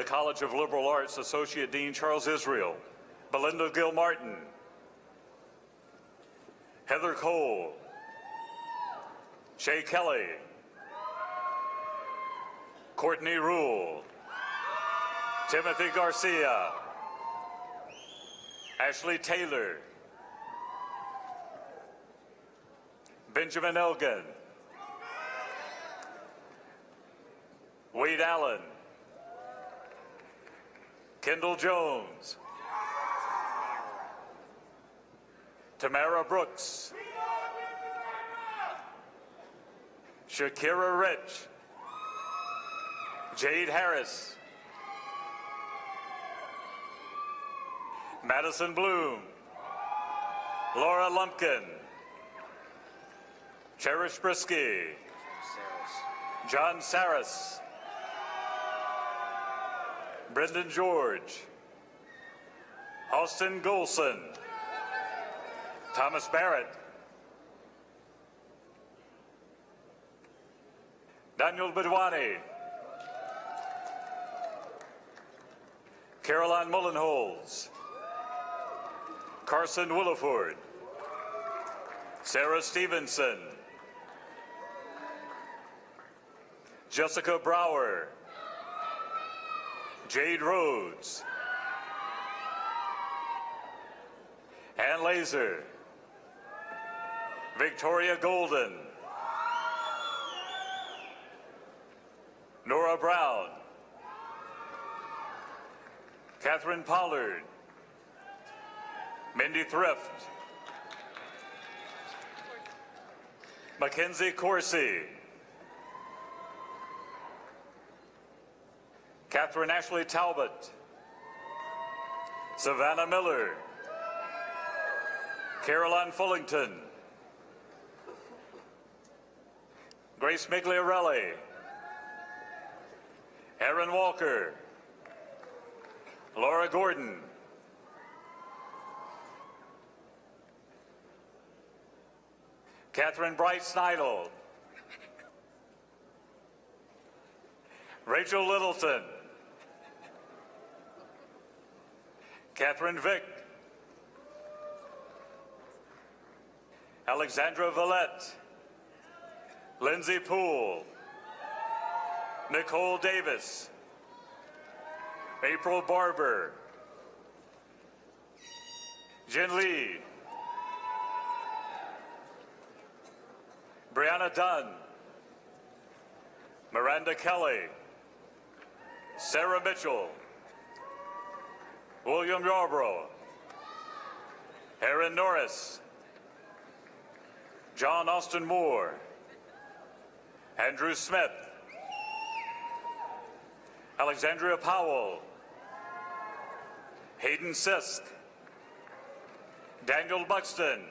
the College of Liberal Arts Associate Dean Charles Israel, Belinda Gilmartin, Heather Cole, Shay Kelly, Courtney Rule, Timothy Garcia, Ashley Taylor, Benjamin Elgin, Wade Allen, Kendall Jones, Tamara Brooks, Shakira Rich, Jade Harris, Madison Bloom, Laura Lumpkin, Cherish Brisky, John Saris, Brendan George, Austin Golson, Thomas Barrett, Daniel Bedwani, Caroline Mullenholz, Carson Williford, Sarah Stevenson, Jessica Brower, Jade Rhodes, Ann Laser, Victoria Golden, Nora Brown, Catherine Pollard, Mindy Thrift, Mackenzie Corsi, Catherine Ashley Talbot, Savannah Miller, Caroline Fullington, Grace Migliarelli, Aaron Walker, Laura Gordon, Catherine Bright Snidel, Rachel Littleton, Catherine Vick, Alexandra Vallette, Lindsay Poole, Nicole Davis, April Barber, Jen Lee, Brianna Dunn, Miranda Kelly, Sarah Mitchell, William Yarbrough, Aaron Norris, John Austin Moore, Andrew Smith, Alexandria Powell, Hayden Sisk, Daniel Buxton,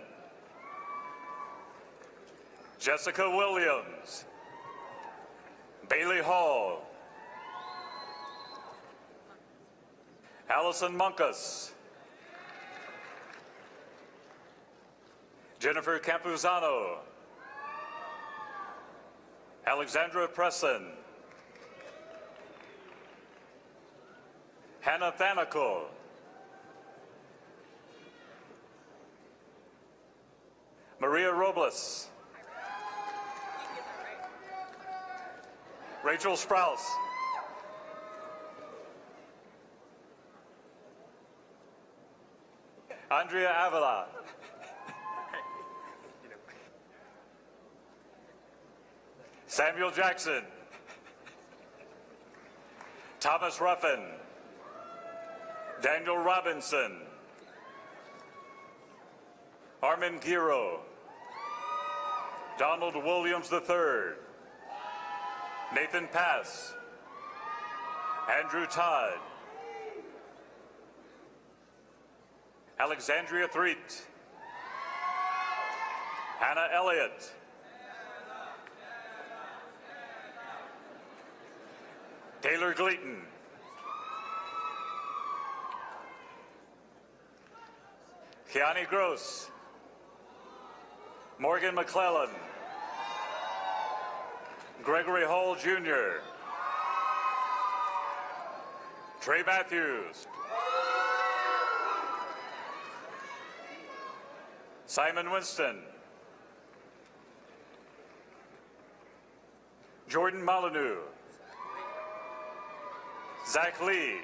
Jessica Williams, Bailey Hall, Allison Monkus, Jennifer Campuzano, Alexandra Presson, Hannah Thanikel, Maria Robles, Rachel Sprouse, Andrea Avila, Samuel Jackson, Thomas Ruffin, Daniel Robinson, Armin Giro, Donald Williams III, Nathan Pass, Andrew Todd, Alexandria Threet, Hannah Elliott, Taylor Gleaton, Kiani Gross, Morgan McClellan, Gregory Hall Jr., Trey Matthews, Simon Winston, Jordan Molyneux, Zach Lee,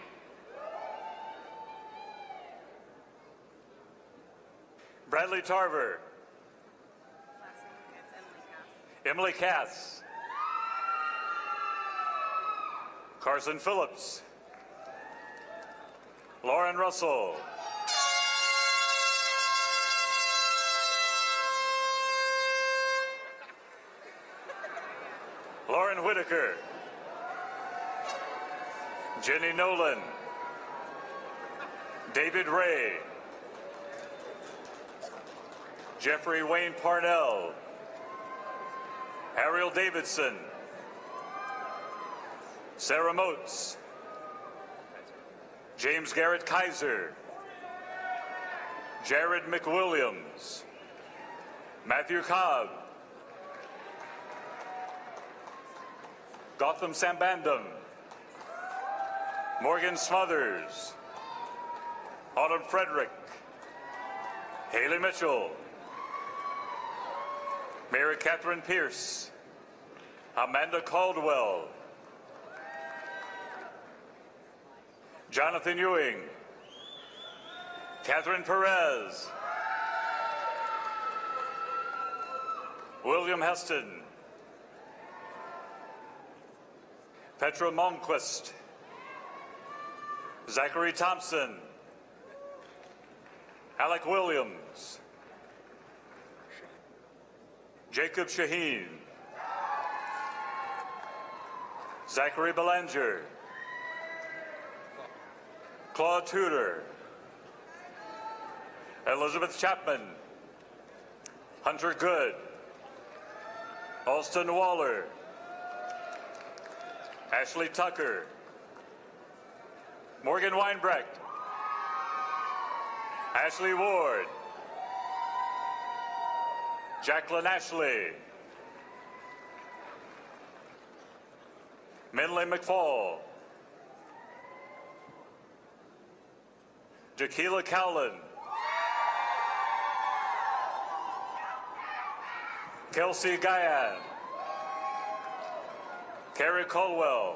Bradley Tarver, Emily Cass, Carson Phillips, Lauren Russell, Lauren Whitaker, Jenny Nolan, David Ray, Jeffrey Wayne Parnell, Ariel Davidson, Sarah Motes, James Garrett Kaiser, Jared McWilliams, Matthew Cobb, Gotham Sambandam, Morgan Smothers, Autumn Frederick, Haley Mitchell, Mary Catherine Pierce, Amanda Caldwell, Jonathan Ewing, Catherine Perez, William Heston, Petra Malmquist, Zachary Thompson, Alec Williams, Jacob Shaheen, Zachary Belanger, Claude Tudor, Elizabeth Chapman, Hunter Good, Alston Waller, Ashley Tucker, Morgan Weinbrecht, Ashley Ward, Jacqueline Ashley, Minley McFall, Jaquila Cowlin, Kelsey Guyan, Carrie Colwell,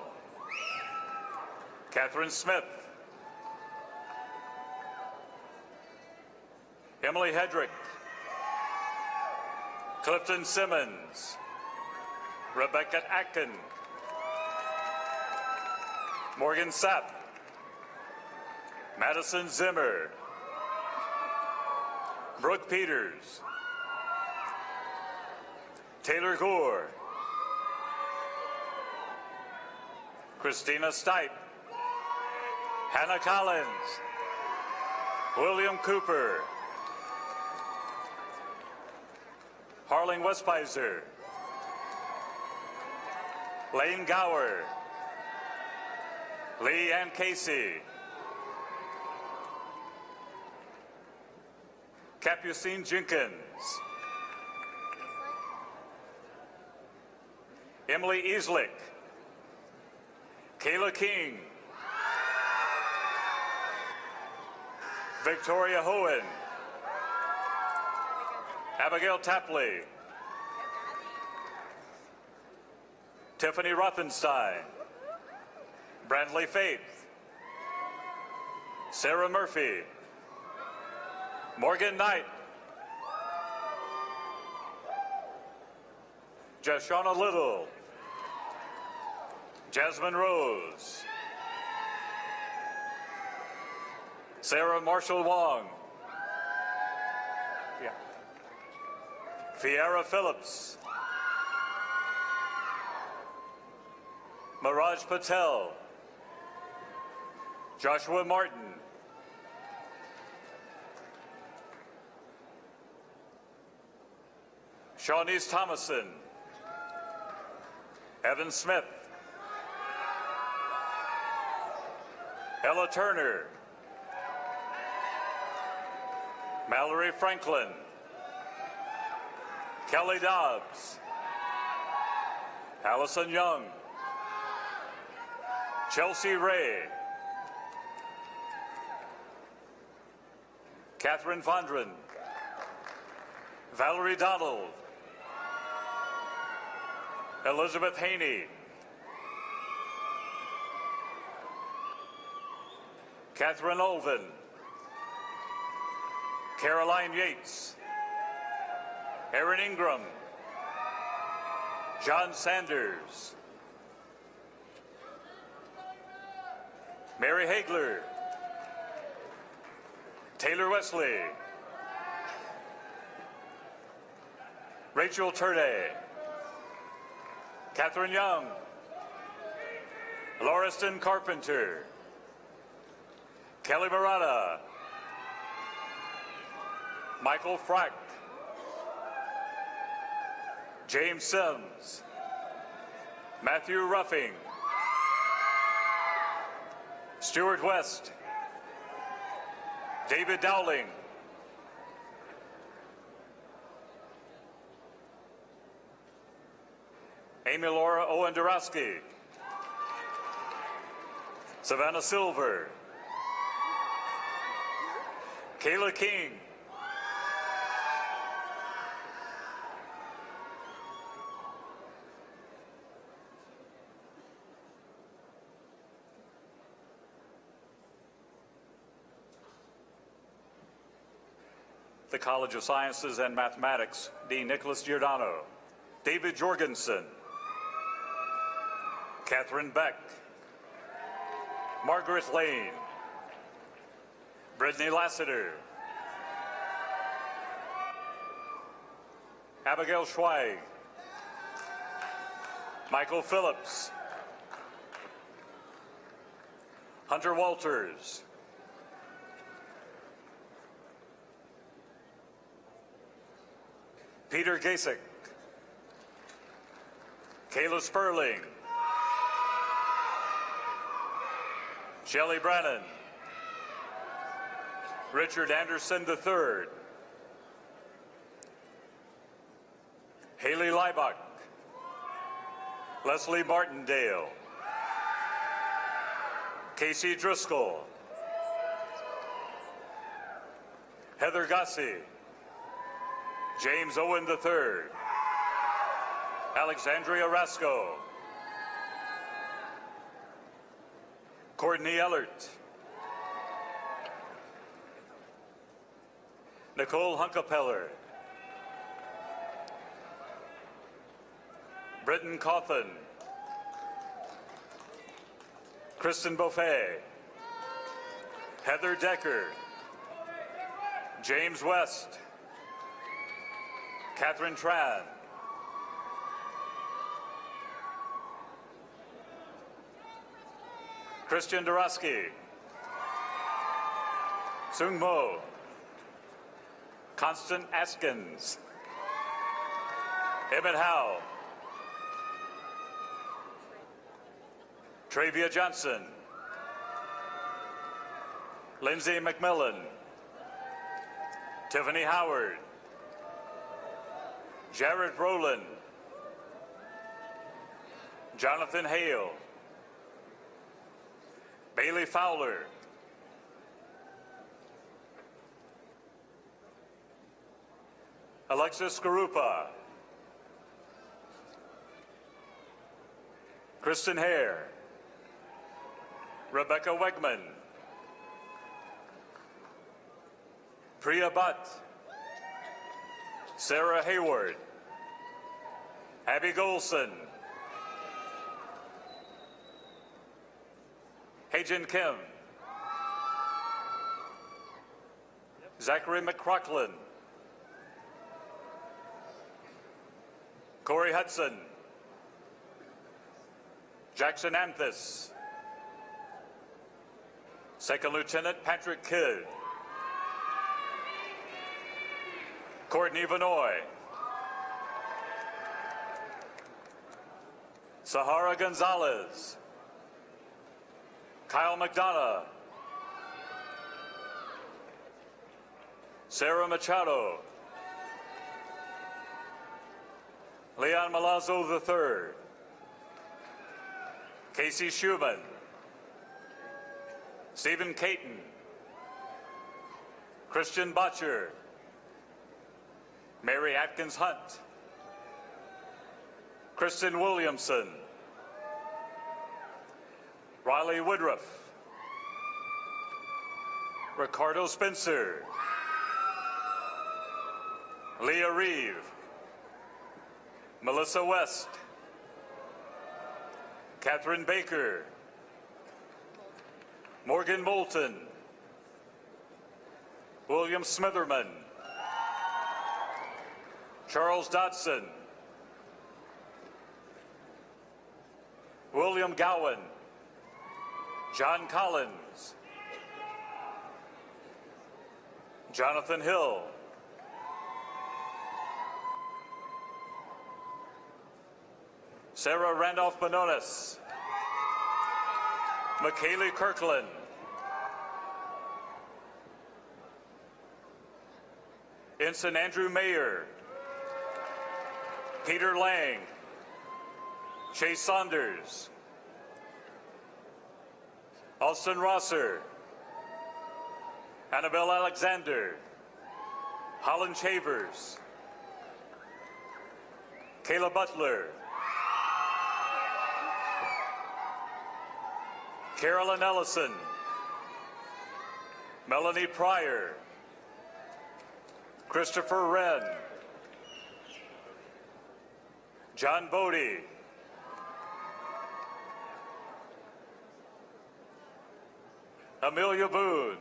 Catherine Smith, Emily Hedrick, Clifton Simmons, Rebecca Atkin, Morgan Sapp, Madison Zimmer, Brooke Peters, Taylor Gore, Christina Stipe, Hannah Collins, William Cooper, Harling Westpizer, Lane Gower, Lee Ann Casey, Capucine Jenkins, Emily Easlick, Kayla King, Victoria Hohen, Abigail Tapley, Tiffany Rothenstein, Brandley Faith, Sarah Murphy, Morgan Knight, Jashana Little, Jasmine Rose, Sarah Marshall Wong, Fiera Phillips, Miraj Patel, Joshua Martin, Shawnice Thomason, Evan Smith, Ella Turner, Mallory Franklin, Kelly Dobbs, Allison Young, Chelsea Ray, Catherine Fondren, Valerie Donald, Elizabeth Haney, Catherine Olvin, Caroline Yates, Erin Ingram, John Sanders, Mary Hagler, Taylor Wesley, Rachel Turde, Catherine Young, Lauriston Carpenter, Kelly Murata, Michael Frack, James Sims, Matthew Ruffing, Stuart West, David Dowling, Amy Laura Owendarowski, Savannah Silver, Kayla King, the College of Sciences and Mathematics, Dean Nicholas Giordano, David Jorgensen, Catherine Beck, Margaret Lane, Brittany Lassiter, Abigail Schweig, Michael Phillips, Hunter Walters, Peter Gasek, Kayla Sperling, Shelley Brannon, Richard Anderson III, Haley Leibach, Leslie Martindale, Casey Driscoll, Heather Gossi, James Owen III, Alexandria Rasco, Courtney Ellert, Nicole Hunkepeller, Britton Coffin, Kristen Buffet, Heather Decker, James West, Catherine Tran, Christian Dorosky, Sung Mo, Constant Askins, Emmett Howe, Travia Johnson, Lindsay McMillan, Tiffany Howard, Jared Rowland, Jonathan Hale, Bailey Fowler, Alexis Garupa, Kristen Hare, Rebecca Wegman, Priya Butt, Sarah Hayward, Abby Golson, Haejin Kim, Zachary McCrocklin, Corey Hudson, Jackson Anthus, Second Lieutenant Patrick Kidd, Courtney Vanoy, Sahara Gonzalez, Kyle McDonough, Sarah Machado, Leon Malazzo III, Casey Schumann, Stephen Caton, Christian Botcher, Mary Atkins Hunt, Kristen Williamson, Riley Woodruff, Ricardo Spencer, Leah Reeve, Melissa West, Catherine Baker, Morgan Moulton, William Smitherman, Charles Dodson, William Gowan, John Collins, Jonathan Hill, Sarah Randolph Bononis, McKaylee Kirkland, Ensign Andrew Mayer, Peter Lang, Chase Saunders, Alston Rosser, Annabelle Alexander, Holland Chavers, Kayla Butler, Carolyn Ellison, Melanie Pryor, Christopher Wren, John Bodie, Amelia Boone,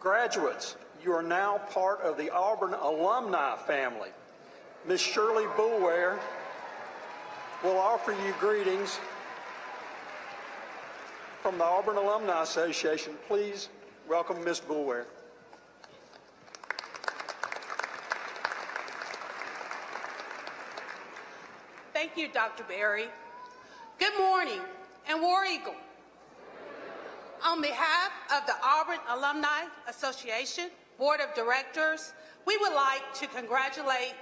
Graduates, you are now part of the Auburn alumni family. Ms. Shirley Boulware will offer you greetings from the Auburn Alumni Association. Please welcome Ms. Boulware. Thank you, Dr. Berry. Good morning, and War Eagle. On behalf of the Auburn Alumni Association Board of Directors, we would like to congratulate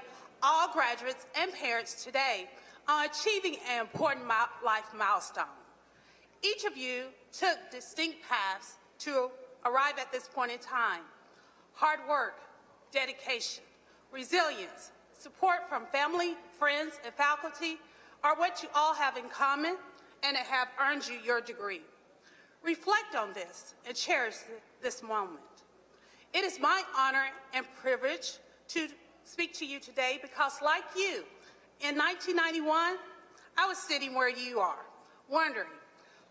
all graduates and parents today on achieving an important life milestone. Each of you took distinct paths to arrive at this point in time. Hard work, dedication, resilience, support from family, friends, and faculty are what you all have in common and have earned you your degree. Reflect on this and cherish this moment. It is my honor and privilege to speak to you today because, like you, in 1991, I was sitting where you are, wondering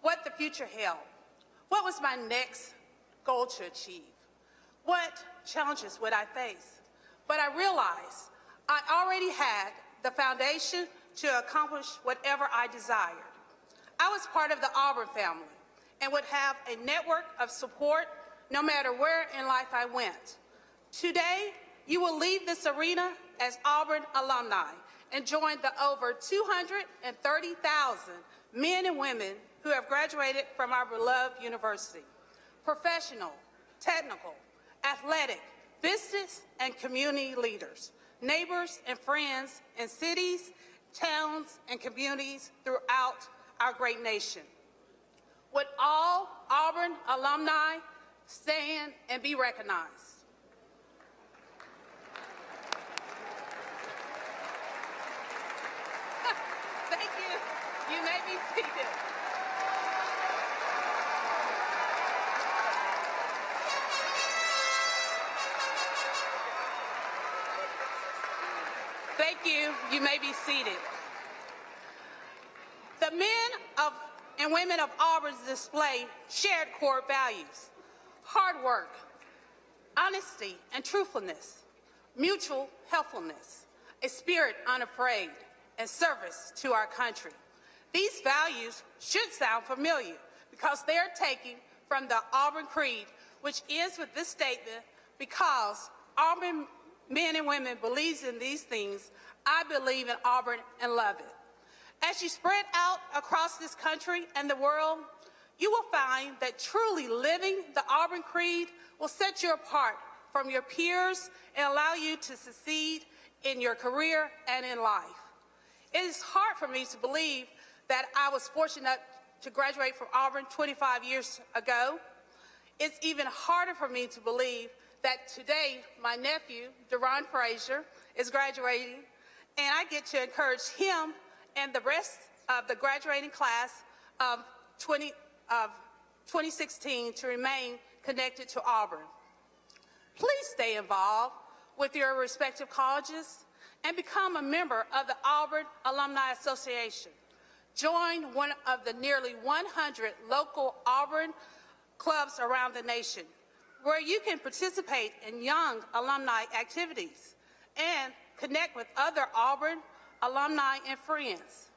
what the future held. What was my next goal to achieve? What challenges would I face? But I realized I already had the foundation to accomplish whatever I desired. I was part of the Auburn family and would have a network of support no matter where in life I went. Today, you will leave this arena as Auburn alumni and join the over 230,000 men and women who have graduated from our beloved university. Professional, technical, athletic, business, and community leaders, neighbors and friends in cities, towns, and communities throughout our great nation. Would all Auburn alumni stand and be recognized? Thank you. You may be seated. Thank you. You may be seated. The men and women of Auburn's display shared core values: hard work, honesty and truthfulness, mutual helpfulness, a spirit unafraid, and service to our country. These values should sound familiar because they are taken from the Auburn Creed, which ends with this statement: because Auburn men and women believes in these things, I believe in Auburn and love it. As you spread out across this country and the world, you will find that truly living the Auburn Creed will set you apart from your peers and allow you to succeed in your career and in life. It is hard for me to believe that I was fortunate to graduate from Auburn 25 years ago. It's even harder for me to believe that today my nephew, Deron Frazier, is graduating, and I get to encourage him and the rest of the graduating class of 2016 to remain connected to Auburn. Please stay involved with your respective colleges and become a member of the Auburn Alumni Association. Join one of the nearly 100 local Auburn clubs around the nation, where you can participate in young alumni activities and connect with other Auburn alumni and friends.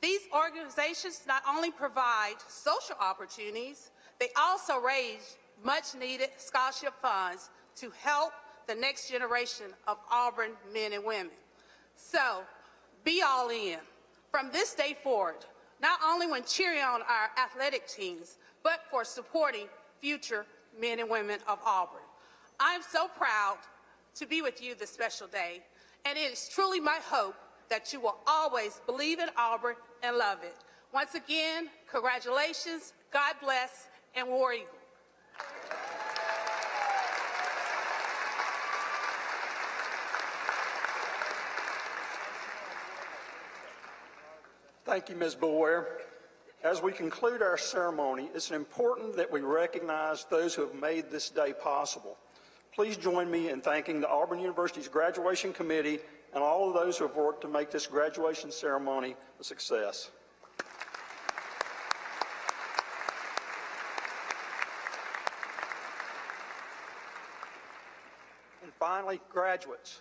These organizations not only provide social opportunities, they also raise much-needed scholarship funds to help the next generation of Auburn men and women. So, be all in from this day forward, not only when cheering on our athletic teams, but for supporting future men and women of Auburn. I am so proud to be with you this special day, and it is truly my hope that you will always believe in Auburn and love it. Once again, congratulations, God bless, and War Eagle. Thank you, Ms. Boulware. As we conclude our ceremony, it's important that we recognize those who have made this day possible. Please join me in thanking the Auburn University's Graduation Committee and all of those who have worked to make this graduation ceremony a success. And finally, graduates,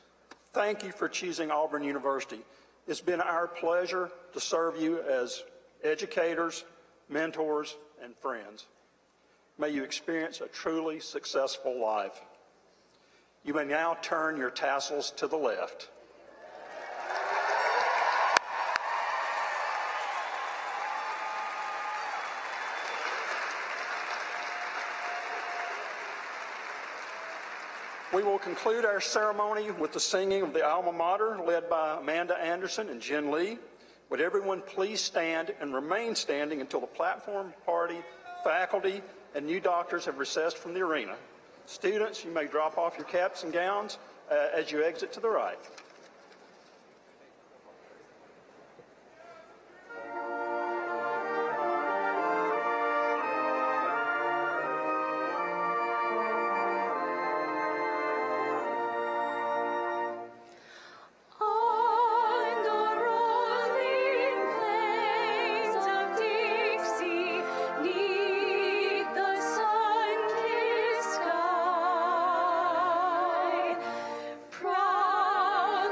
thank you for choosing Auburn University. It's been our pleasure to serve you as educators, mentors, and friends. May you experience a truly successful life. You may now turn your tassels to the left. We will conclude our ceremony with the singing of the alma mater led by Amanda Anderson and Jen Lee. Would everyone please stand and remain standing until the platform party, faculty, and new doctors have recessed from the arena. Students, you may drop off your caps and gowns as you exit to the right. Proud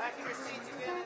back in your seats again.